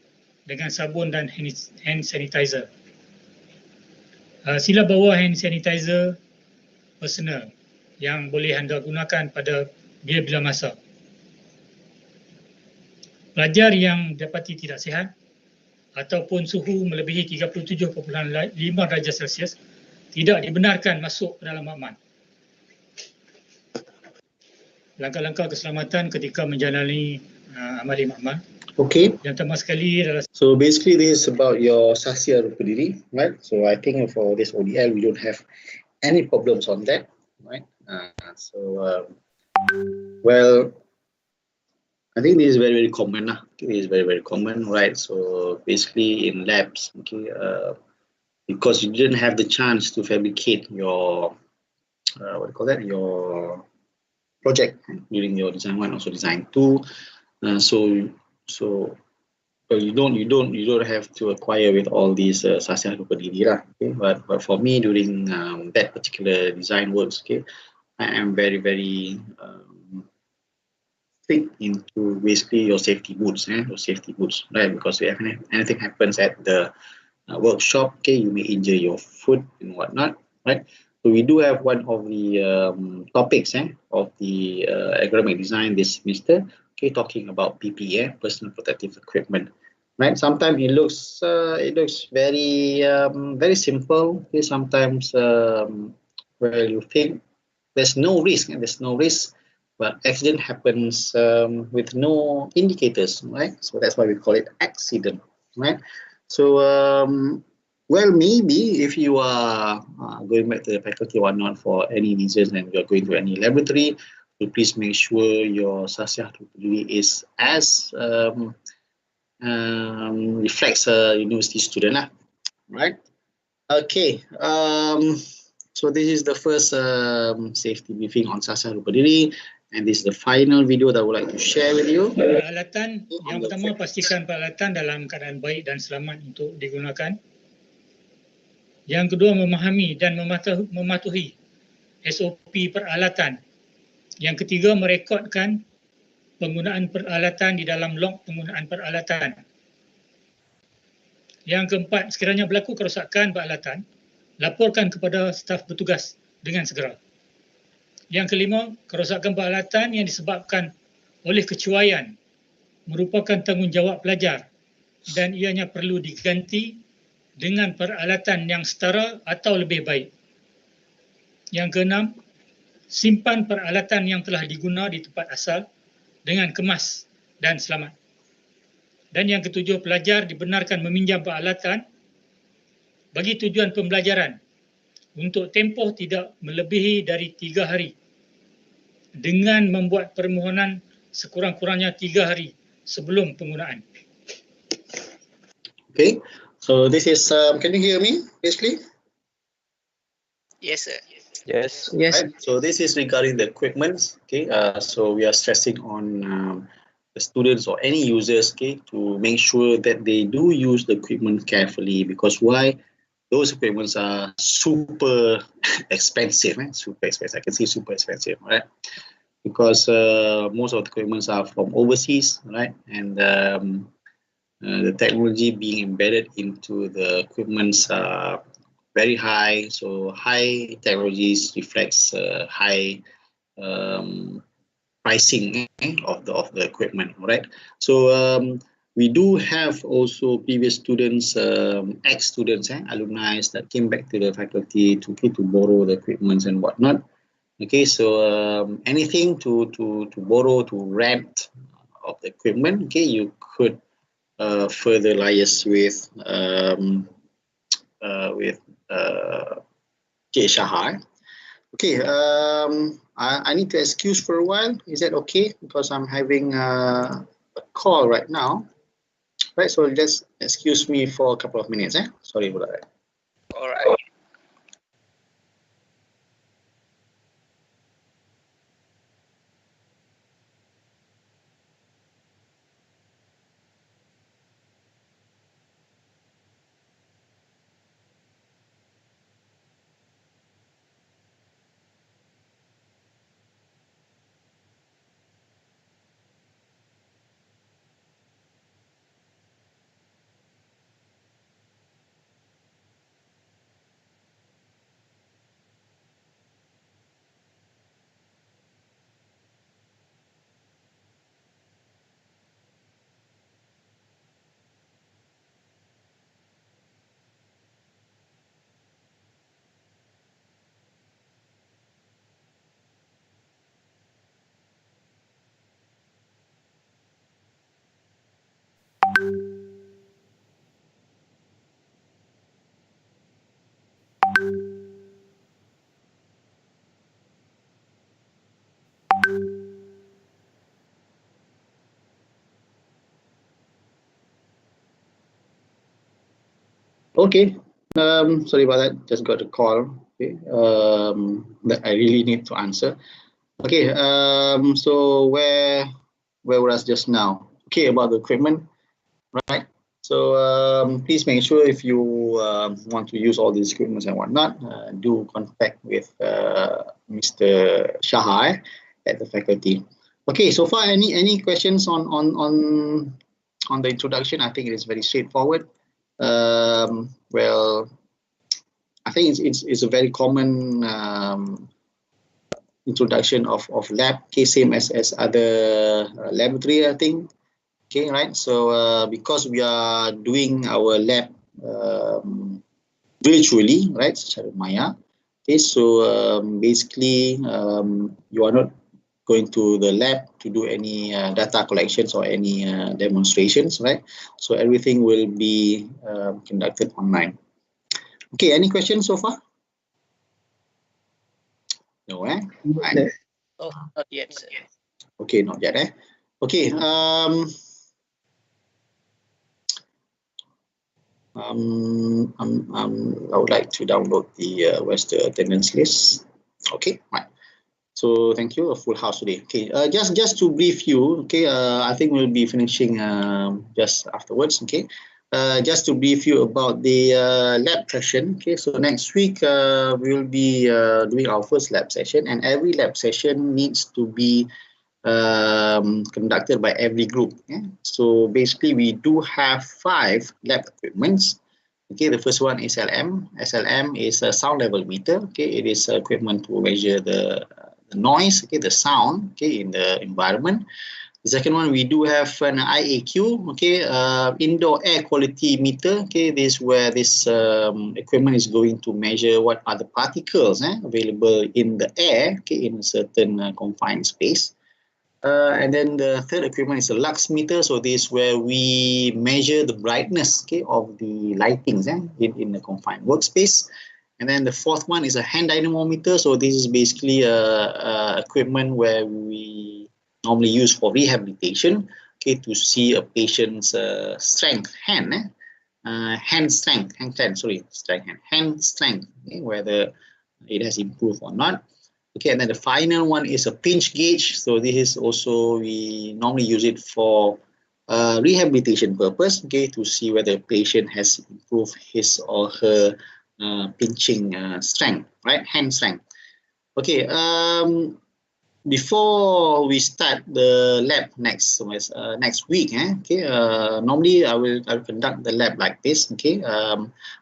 dengan sabun dan hand sanitizer. Sila bawa hand sanitizer personal yang boleh anda gunakan pada bila-bila masa. Pelajar yang dapati tidak sihat ataupun suhu melebihi 37.5 darjah Celsius tidak dibenarkan masuk ke dalam makmal. Langkah-langkah keselamatan ketika menjalani amali makmal. Okay. Yang pertama sekali adalah So basically this is about your sasya rupa diri, right? So I think for this ODL we don't have any problems on that, right? Well, I think this is very common. This is very common, right? So basically in labs, okay, because you didn't have the chance to fabricate your your project during your design 1, also design 2. So you don't have to acquire with all these sasya rupa diri lah. Okay, but for me during that particular design works, okay, I am very strict into basically your safety boots, right? Because if anything happens at the workshop, okay, you may injure your foot and whatnot, right? So we do have one of the topics of the ergonomic design this semester, okay, talking about PPE, personal protective equipment, right? Sometimes it looks very simple. Okay, sometimes where you think there's no risk, but accident happens with no indicators, right? So that's why we call it accident, right? So well, maybe if you are going back to the faculty or not for any reason and you're going to any laboratory, so please make sure your sasya rupa diri is as reflects a university student, right? Okay. So this is the first safety briefing on sasya rupa diri, and this is the final video that I would like to share with you. Peralatan yang pertama, pastikan peralatan dalam keadaan baik dan selamat untuk digunakan. Yang kedua, memahami dan mematuhi SOP peralatan. Yang ketiga, merekodkan penggunaan peralatan di dalam log penggunaan peralatan. Yang keempat, sekiranya berlaku kerosakan peralatan, laporkan kepada staf bertugas dengan segera. Yang kelima, kerosakan peralatan yang disebabkan oleh kecuaian merupakan tanggungjawab pelajar dan ianya perlu diganti dengan peralatan yang setara atau lebih baik. Yang keenam, simpan peralatan yang telah diguna di tempat asal dengan kemas dan selamat. Dan yang ketujuh, pelajar dibenarkan meminjam peralatan bagi tujuan pembelajaran untuk tempoh tidak melebihi dari 3 hari dengan membuat permohonan sekurang-kurangnya 3 hari sebelum penggunaan. Okay, so this is, can you hear me basically? Yes, sir. Yes. Right. So this is regarding the equipment. Okay, so we are stressing on the students or any users, okay, to make sure that they do use the equipment carefully, because why? Those equipments are super expensive, super expensive. I can see super expensive, right? Because most of the equipments are from overseas, right? And the technology being embedded into the equipments are very high. So high technologies reflects high pricing of the equipment, right? So we do have also previous students, ex-students, alumni that came back to the faculty to borrow the equipments and whatnot. Okay, so anything to borrow, to rent of the equipment, okay, you could further liaise with K. Shahar. Okay, I need to excuse for a while. Is that okay? Because I'm having a call right now. Right, so just excuse me for a couple of minutes. Sorry about that. All right. Okay, sorry about that. Just got a call. Okay, that I really need to answer. Okay, so where was just now? Okay, about the equipment, right? So please make sure if you want to use all these equipments and whatnot, do contact with Mr. Shahar at the faculty. Okay, so far any questions on the introduction? I think it is very straightforward. Well, I think it's a very common introduction of lab, okay, same as other laboratory, I think. Okay, right. So because we are doing our lab virtually, right, secara maya. Okay, so basically you are not going to the lab to do any data collections or any demonstrations, right? So everything will be conducted online. Okay, any questions so far? No, Right. Oh, not yet, sir. Okay, not yet, Okay, I would like to download the where's the attendance list. Okay, right. So thank you, a full house today. Okay, just to brief you. Okay, I think we'll be finishing just afterwards. Okay, just to brief you about the lab session. Okay, so next week we will be doing our first lab session, and every lab session needs to be conducted by every group. Yeah? So basically, we do have 5 lab equipments. Okay, the first one is SLM. SLM is a sound level meter. Okay, it is equipment to measure the noise, okay, the sound, okay, in the environment. The second one, we do have an IAQ, okay, indoor air quality meter. Okay, this is where this equipment is going to measure what are the particles available in the air, okay, in a certain confined space. And then the third equipment is a lux meter. So this is where we measure the brightness, okay, of the lightings in a confined workspace. And then the fourth one is a hand dynamometer. So this is basically a equipment where we normally use for rehabilitation, okay, to see a patient's strength, hand strength, okay, whether it has improved or not. Okay, and then the final one is a pinch gauge. So this is also, we normally use it for rehabilitation purpose, okay, to see whether a patient has improved his or her pinching strength, right, hand strength. Okay, before we start the lab next week, okay, normally I will conduct the lab like this, okay,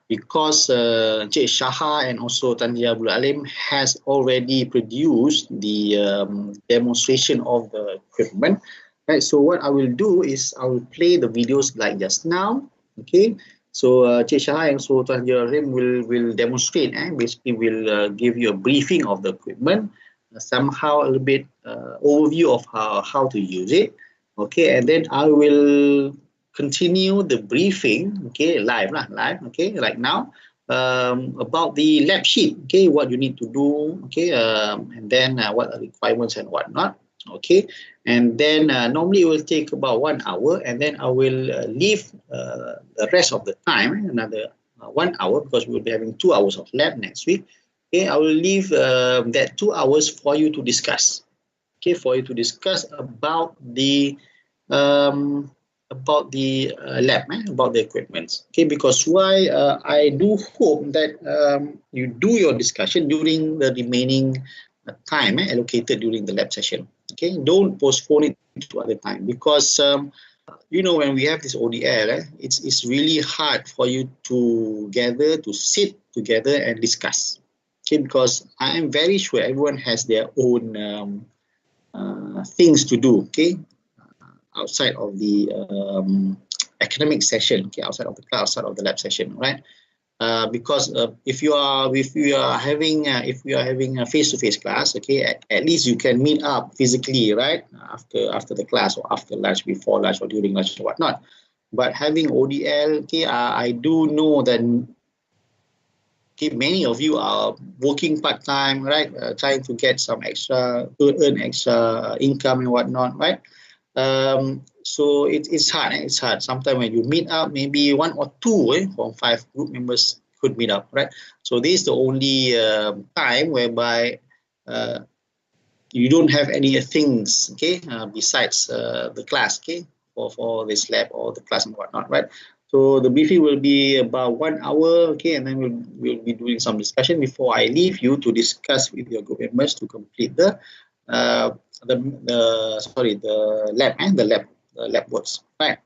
because Encik Shaha and also Tanzia Abdul Alim has already produced the demonstration of the equipment, right? So what I will do is I will play the videos like just now, okay. So Encik Shaha and also Tanzia Abdul Alim will demonstrate, basically will give you a briefing of the equipment. Somehow a little bit overview of how to use it, okay, and then I will continue the briefing, okay, live, okay, right now, about the lab sheet, okay, what you need to do, okay, and then what are the requirements and whatnot, okay, and then normally it will take about 1 hour, and then I will leave the rest of the time, another 1 hour, because we'll be having 2 hours of lab next week. Okay, I will leave that 2 hours for you to discuss. Okay, for you to discuss about the lab, about the equipment. Okay, because why I do hope that you do your discussion during the remaining time allocated during the lab session. Okay, don't postpone it to other time, because you know, when we have this ODL, it's really hard for you to sit together and discuss. Okay, because I am very sure everyone has their own things to do, okay, outside of the academic session, okay, outside of the class, outside of the lab session, right? Because if we are having a face-to-face class, okay, at least you can meet up physically, right, after the class, or after lunch, before lunch, or during lunch, or whatnot. But having ODL, okay, I do know that, okay, many of you are working part-time, right, trying to get some earn extra income and whatnot, right? So it's hard. It's hard. Sometimes when you meet up, maybe 1 or 2 from 5 group members could meet up, right? So this is the only time whereby you don't have any things, okay, besides the class, okay, for this lab or the class and whatnot, right? So the briefing will be about 1 hour, okay, and then we'll be doing some discussion before I leave you to discuss with your group members to complete the lab works, right?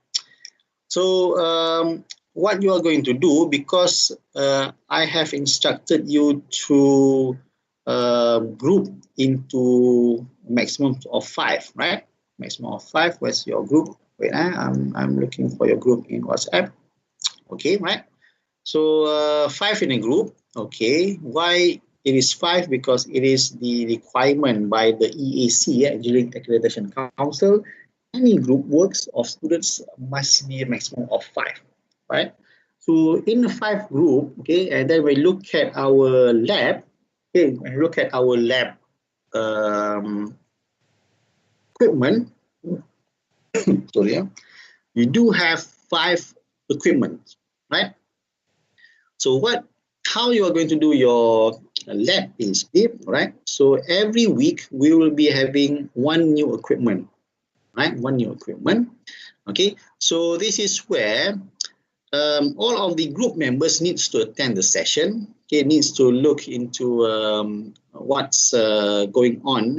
So what you are going to do, because I have instructed you to group into maximum of 5, right? Maximum of 5. Where's your group? Wait, I'm looking for your group in WhatsApp. Okay, right? So 5 in a group. Okay, why it is 5? Because it is the requirement by the EAC, Engineering Accreditation Council. Any group works of students must be a maximum of 5, right? So in the 5 group, okay, and then we look at our lab. Okay, when we look at our lab equipment, sorry, you do have 5 equipment, right? So how you are going to do your lab is, right? So every week we will be having 1 new equipment, right? 1 new equipment. Okay, so this is where all of the group members needs to attend the session. Okay, needs to look into what's going on,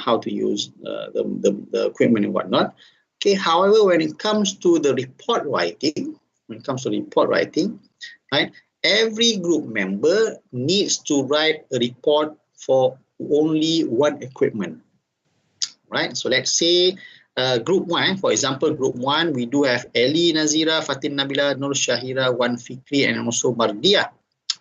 how to use the equipment and whatnot. Okay, however, when it comes to the report writing, right, every group member needs to write a report for only 1 equipment, right? So let's say group 1, for example, group 1, we do have Ellie Nazira, Fatin Nabila, Nur Shahira, Wan Fikri, and also Mardia.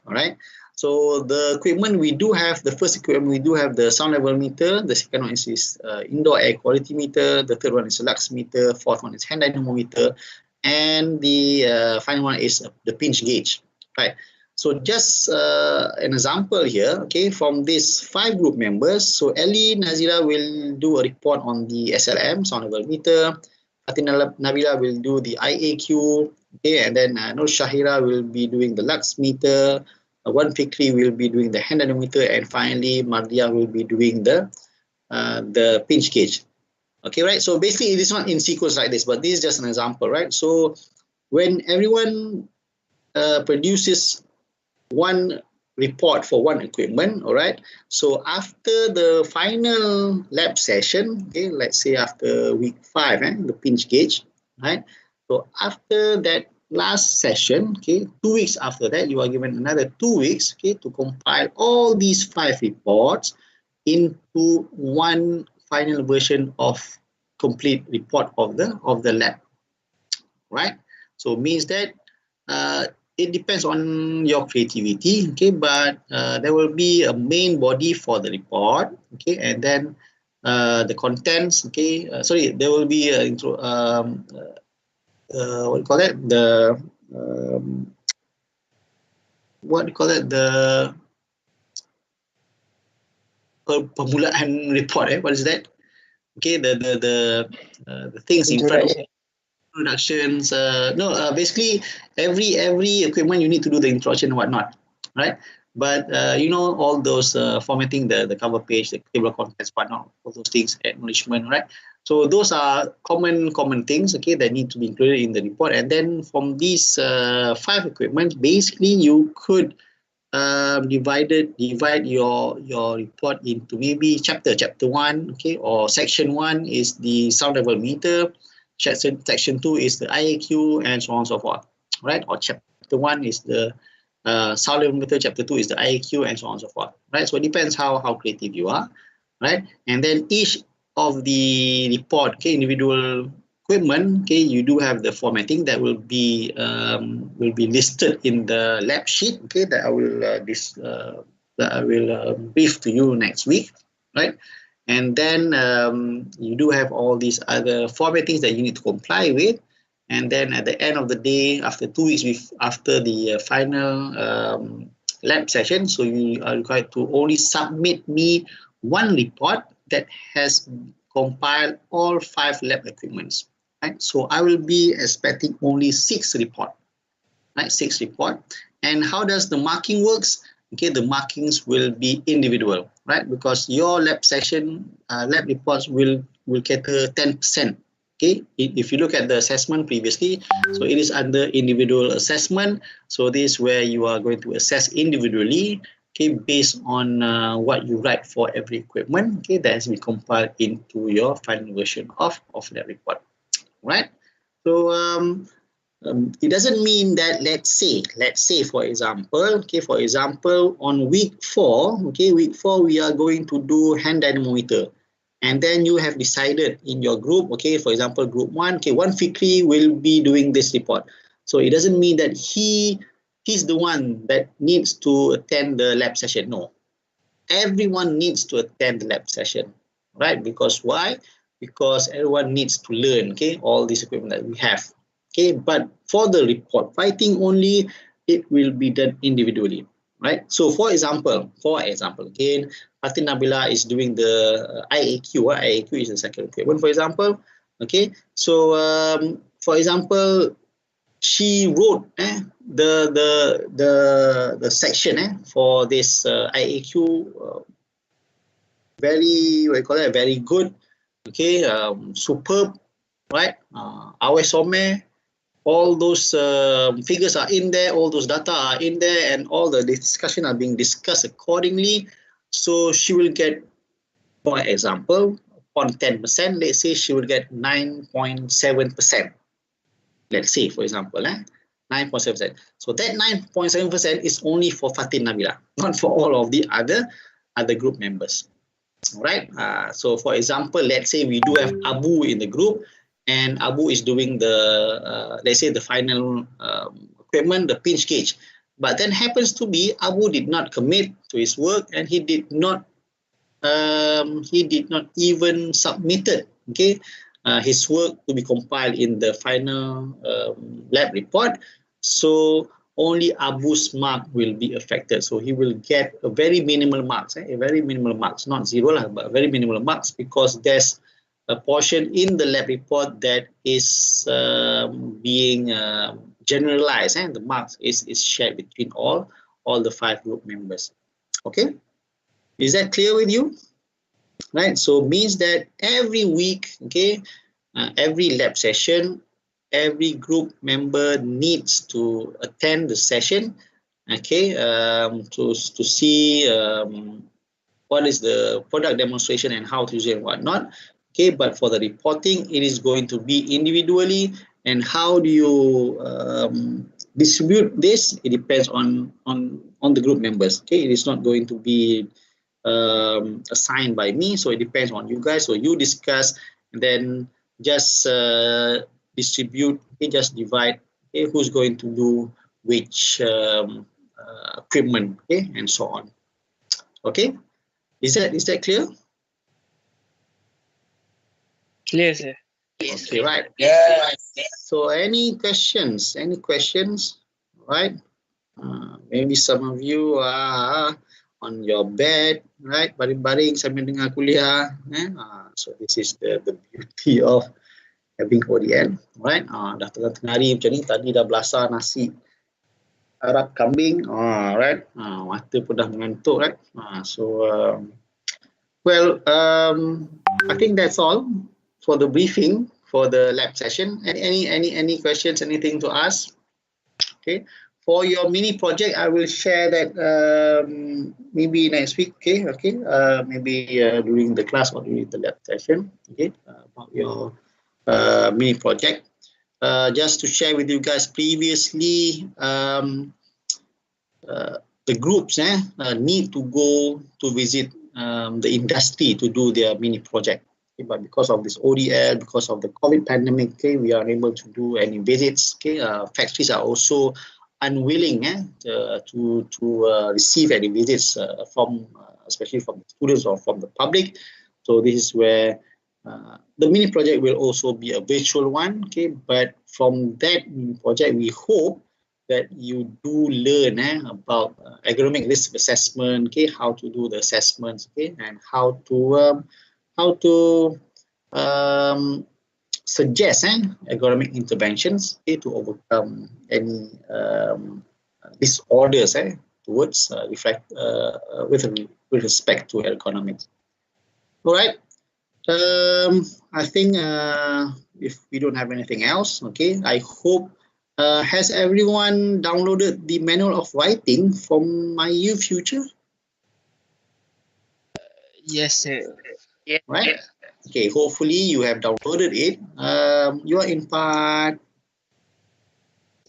All right. So the equipment, we do have the first equipment, we do have the sound level meter. The second one is indoor air quality meter. The third one is a lux meter. Fourth one is hand dynamometer. And the final one is the pinch gauge. Right. So just an example here, okay, from these 5 group members. So Ellie Nazira will do a report on the SLM, sound level meter. Fatina Nabila will do the IAQ, okay, and then Nur Shahira will be doing the lux meter. Wan Fikri will be doing the hand dynamometer, and finally Mardia will be doing the pinch gauge. Okay, right? So basically it is not in sequence like this, but this is just an example, right? So when everyone produces 1 report for one equipment. All right. So after the final lab session, okay, let's say after week 5, the pinch gauge, right? So after that last session, okay, 2 weeks after that, you are given another 2 weeks, okay, to compile all these 5 reports into one final version of complete report of the lab, right? So means that it depends on your creativity, okay, but there will be a main body for the report, okay, and then the contents, okay, there will be a intro, what do you call it, the what do you call it, the permulaan report, what is that, okay, the things in front of introductions, basically every equipment you need to do the introduction and whatnot, right? But all those formatting the cover page, the table of contents, whatnot, all those things, acknowledgement, right? So those are common things, okay, that need to be included in the report. And then from these 5 equipment, basically you could divide your report into maybe chapter 1, okay, or section 1 is the sound level meter, section 2 is the IAQ, and so on and so forth, right? Or chapter 1 is the sound level meter, chapter 2 is the IAQ, and so on and so forth, right? So it depends how creative you are, right? And then each of the report, okay, individual equipment, okay, you do have the formatting that will be listed in the lab sheet, okay, that I will brief to you next week, right? And then you do have all these other formattings that you need to comply with. And then at the end of the day, after 2 weeks after the final lab session, so you are required to only submit me one report that has compiled all 5 lab equipments, right? So I will be expecting only 6 report, right? 6 report. And how does the marking works? Okay, the markings will be individual, right? Because your lab session, lab reports will cater 10%. Okay, if you look at the assessment previously, so it is under individual assessment. So this is where you are going to assess individually, okay, based on what you write for every equipment, okay, that has been compiled into your final version of that report, right? So it doesn't mean that let's say for example, on week 4, okay, week 4 we are going to do hand dynamometer, and then you have decided in your group, okay, for example, group 1, okay, one Fikri will be doing this report. So it doesn't mean that he's the one that needs to attend the lab session. No, everyone needs to attend the lab session, right? Because why? Because everyone needs to learn, okay, all this equipment that we have. Okay, but for the report writing only, it will be done individually, right? So for example, again, Fatin Nabila is doing the IAQ. IAQ is the second equipment, for example. Okay, so for example, she wrote the section for this IAQ very good, okay, superb, right? Awesome. All those figures are in there, all those data are in there, and all the discussion are being discussed accordingly. So she will get, for example, on 10%, let's say she will get 9.7%. Let's say, for example, 9.7%. So that 9.7% is only for Fatin Nabila, not for all of the other group members. All right. So for example, let's say we do have Abu in the group, and Abu is doing the, let's say, the final equipment, the pinch gauge. But then happens to be Abu did not commit to his work, and he did not even submitted, okay, his work to be compiled in the final lab report. So only Abu's mark will be affected. So he will get a very minimal marks, not zero, but very minimal marks, because there's a portion in the lab report that is being generalized, and the marks is shared between all the 5 group members. Okay, is that clear with you? Right, so means that every week, okay, every lab session, every group member needs to attend the session, okay, to see what is the product demonstration and how to use it and whatnot. Okay, but for the reporting, it is going to be individually, and how do you distribute this? It depends on the group members. Okay, it is not going to be assigned by me, so it depends on you guys. So you discuss, and then just distribute. Okay, just divide. Okay, who's going to do which equipment? Okay, and so on. Okay, is that clear? Clear, sir. Okay, right. Yes. So any questions? Any questions? Right? Maybe some of you are on your bed, right? Baring-baring sambil dengar kuliah. So this is the beauty of having ODL, right? Dah tengah-tengah hari macam ni, tadi dah belasah nasi Arab kambing, right? Mata pun dah mengantuk, right? I think that's all for the briefing for the lab session. Any questions? Anything to ask? Okay. For your mini project, I will share that maybe next week. Okay. Maybe during the class or during the lab session. Okay. About your mini project. Just to share with you guys, previously the groups need to go to visit the industry to do their mini project. Okay, but because of this ODL, because of the COVID pandemic, okay, we are unable to do any visits. Okay, factories are also unwilling to receive any visits from, especially from the students or from the public. So this is where the mini project will also be a virtual one. Okay, but from that mini project, we hope that you do learn about ergonomic risk assessment, okay, how to do the assessments, okay, and how to suggest ergonomic interventions, okay, to overcome any disorders towards with respect to ergonomics. All right. I think if we don't have anything else, okay, I hope. Has everyone downloaded the manual of writing from My You Future? Yes, sir. Yeah. Right? Okay, hopefully you have downloaded it. You are in part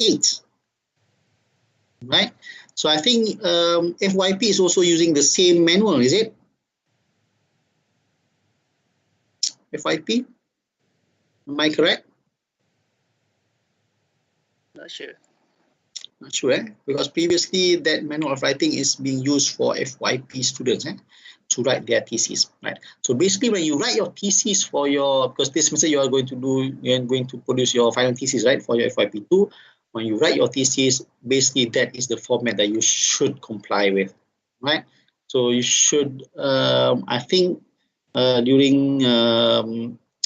8. Right? So I think FYP is also using the same manual, is it? FYP? Am I correct? Not sure. Not sure, because previously that manual of writing is being used for FYP students to write their thesis, right? So basically, when you write your thesis for your, because this semester you're going to produce your final thesis, right, for your FYP2. When you write your thesis, basically that is the format that you should comply with, right? So you should, I think, during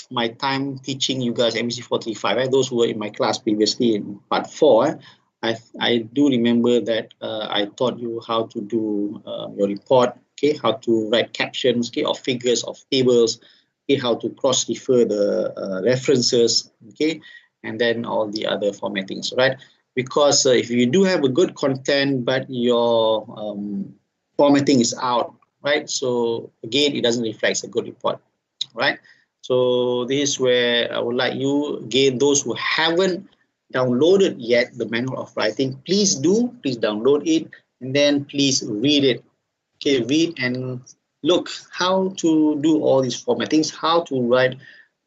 my time teaching you guys MEM634, right? Those who were in my class previously in part 4. I do remember that I taught you how to do your report, okay, how to write captions, okay, of figures, of tables, okay, how to cross-refer the references, okay, and then all the other formattings, right? Because if you do have a good content, but your formatting is out, right? So again, it doesn't reflect a good report, right? So this is where I would like you, again, those who haven't downloaded yet the manual of writing, please download it, and then please read it. Okay, read and look how to do all these formattings, how to write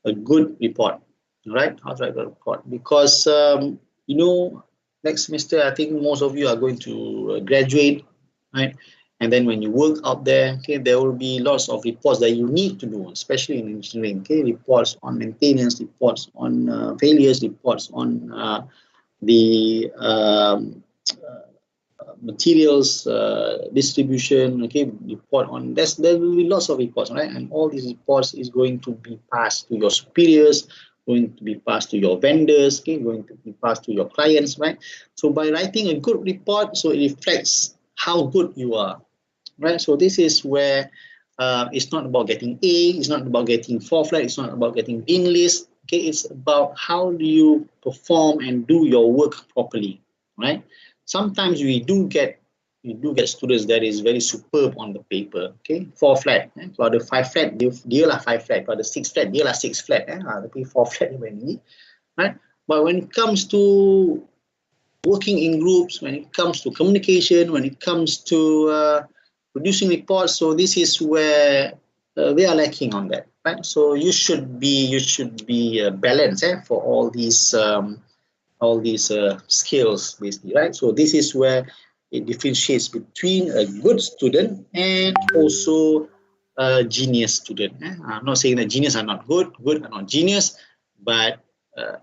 a good report, right? How to write a good report, because you know, next semester I think most of you are going to graduate, right? And then when you work out there, okay, there will be lots of reports that you need to do, especially in engineering. Okay, reports on maintenance, reports on failures, reports on the materials distribution. Okay, report on there will be lots of reports, right? And all these reports is going to be passed to your superiors, going to be passed to your vendors, okay, going to be passed to your clients, right? So by writing a good report, so it reflects how good you are. Right, so this is where it's not about getting A, it's not about getting 4 flat, it's not about getting dean list. Okay, it's about how do you perform and do your work properly, right? sometimes we do get students that is very superb on the paper. Okay, 4 flat. For the 5 flat, dia lah 5 flat. For the 6 flat, dia lah 6 flat. Tapi 4 flat ni very, right? But when it comes to working in groups, when it comes to communication, when it comes to producing reports, so this is where they are lacking on that, right? So you should be balanced for all these skills basically, right? So this is where it differentiates between a good student and also a genius student. I'm not saying that genius are not good are not genius, but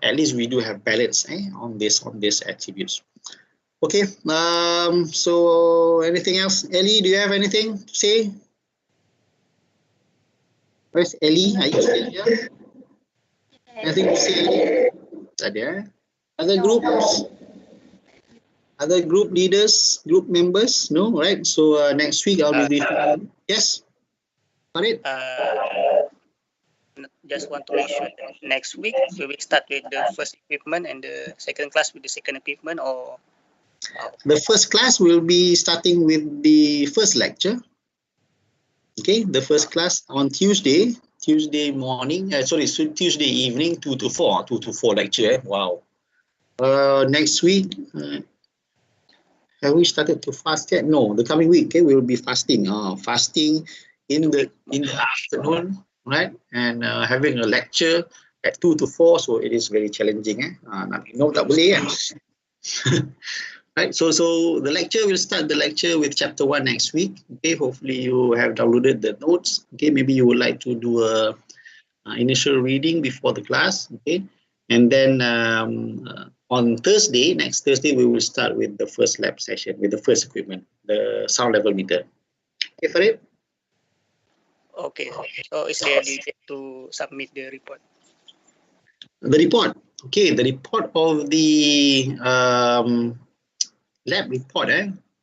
at least we do have balance on these attributes. Okay, so anything else? Ellie, do you have anything to say? Where's Ellie? Are you still here? Anything to say, Ellie? Tak ada. Other groups? Other group leaders, group members? No, right? So next week I'll be briefing. Yes? Farid? Just want to make sure that next week we will start with the first equipment and the second class with the second equipment, or the first class will be starting with the first lecture. Okay, the first class on Tuesday morning, Tuesday evening, 2 to 4 lecture. Wow. Next week, have we started to fast yet? No, the coming week, we will be fasting. Fasting in the afternoon, right? And having a lecture at 2 to 4, so it is very challenging. Nak minum tak boleh kan? Right, so the lecture will start with chapter 1 next week. Okay, hopefully you have downloaded the notes. Okay, maybe you would like to do a initial reading before the class. Okay, and then on next Thursday, we will start with the first lab session with the first equipment, the sound level meter. Okay, Farid? okay, so it's ready to submit the report. The report, okay, the report of the lab report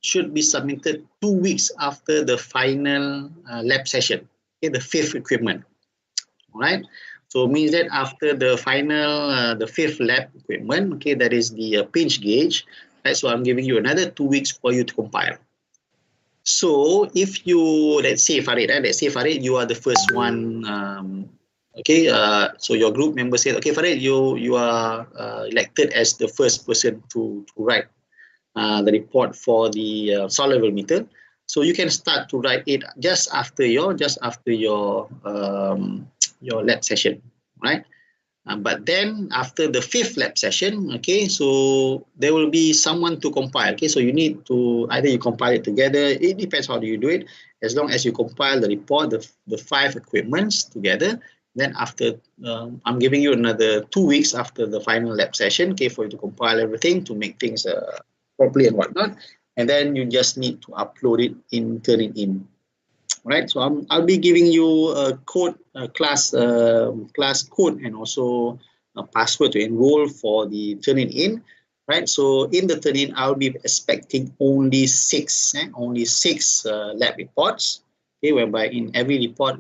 should be submitted 2 weeks after the final lab session, okay, the 5th equipment. All right, so it means that after the final, the 5th lab equipment, okay, that is the pinch gauge, right? So I'm giving you another 2 weeks for you to compile. So if you, let's say Farid, you are the first one, okay, so your group member said, okay, Farid, you are elected as the first person to write the report for the sound level meter. So you can start to write it just after your lab session, right? But then after the 5th lab session, okay, so there will be someone to compile. Okay, so you need to either you compile it together. It depends how do you do it. As long as you compile the report, the 5 equipments together, then after I'm giving you another 2 weeks after the final lab session, okay, for you to compile everything to make things properly and whatnot, and then you just need to upload it turn it in. Right, so I'll be giving you a code, class code, and also a password to enroll for the turn it in. Right, so in the turn in, I'll be expecting only 6 lab reports. Okay, whereby in every report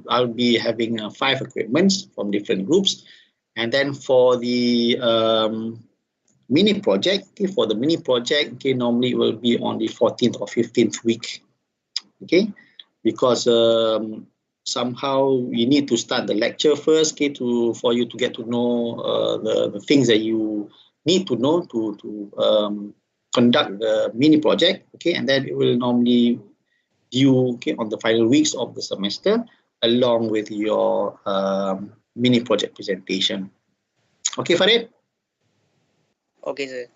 I'll be having 5 equipments from different groups, and then for the mini project, okay, normally it will be on the 14th or 15th week, okay, because somehow you need to start the lecture first, okay, for you to get to know the things that you need to know to conduct the mini project, okay, and then it will normally due, okay, on the final weeks of the semester along with your mini project presentation. Okay, Farid? Okay, sir.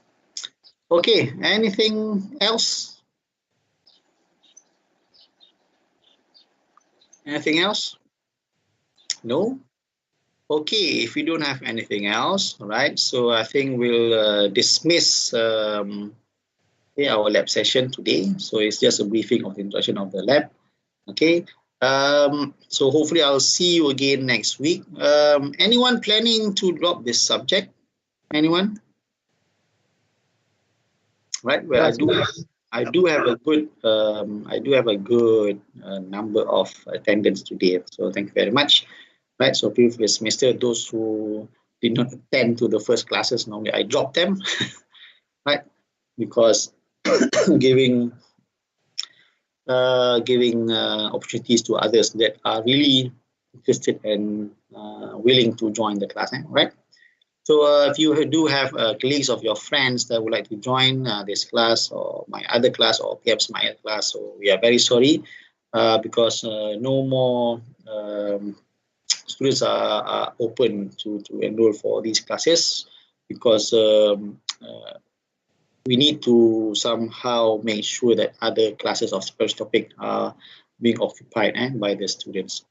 Okay, anything else? Anything else? No? Okay, if we don't have anything else, all right, so I think we'll dismiss okay, our lab session today. So it's just a briefing of the introduction of the lab. Okay, so hopefully I'll see you again next week. Anyone planning to drop this subject? Anyone? Right. Well, I do have a good number of attendance today. So thank you very much. Right. So previous semester, those who did not attend to the first classes, normally I drop them. Right. because giving opportunities to others that are really interested and willing to join the class, right? So if you do have colleagues of your friends that would like to join this class or my other class or perhaps my other class, so we are very sorry because no more students are open to enroll for these classes because we need to somehow make sure that other classes of special topic are being occupied by the students.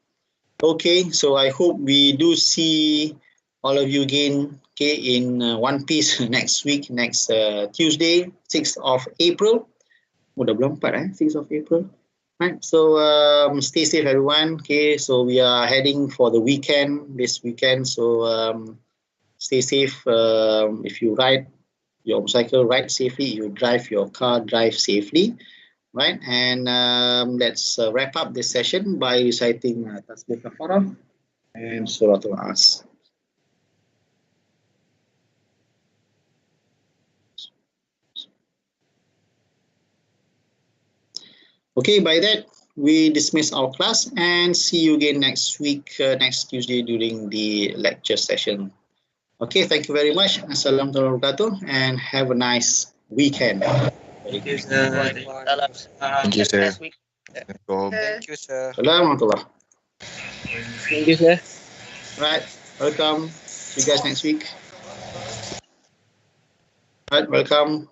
Okay, so I hope we do see all of you again, okay, in one piece next week, next Tuesday, 6th of April. Udah bulan 4, 6th of April. Right, so stay safe everyone. Okay, so we are heading for the weekend, this weekend. So stay safe. If you ride your motorcycle, ride safely. If you drive your car, drive safely. Right, and let's wrap up this session by reciting Tasbih Kafarah and Suratul As. Okay, by that, we dismiss our class and see you again next week, next Tuesday during the lecture session. Okay, thank you very much. Assalamualaikum warahmatullahi wabarakatuh and have a nice weekend. Thank you, sir. Thank you, sir. Next week. Thank you, sir. Assalamualaikum. Thank you, sir. Right, welcome. See you guys next week. Right, welcome.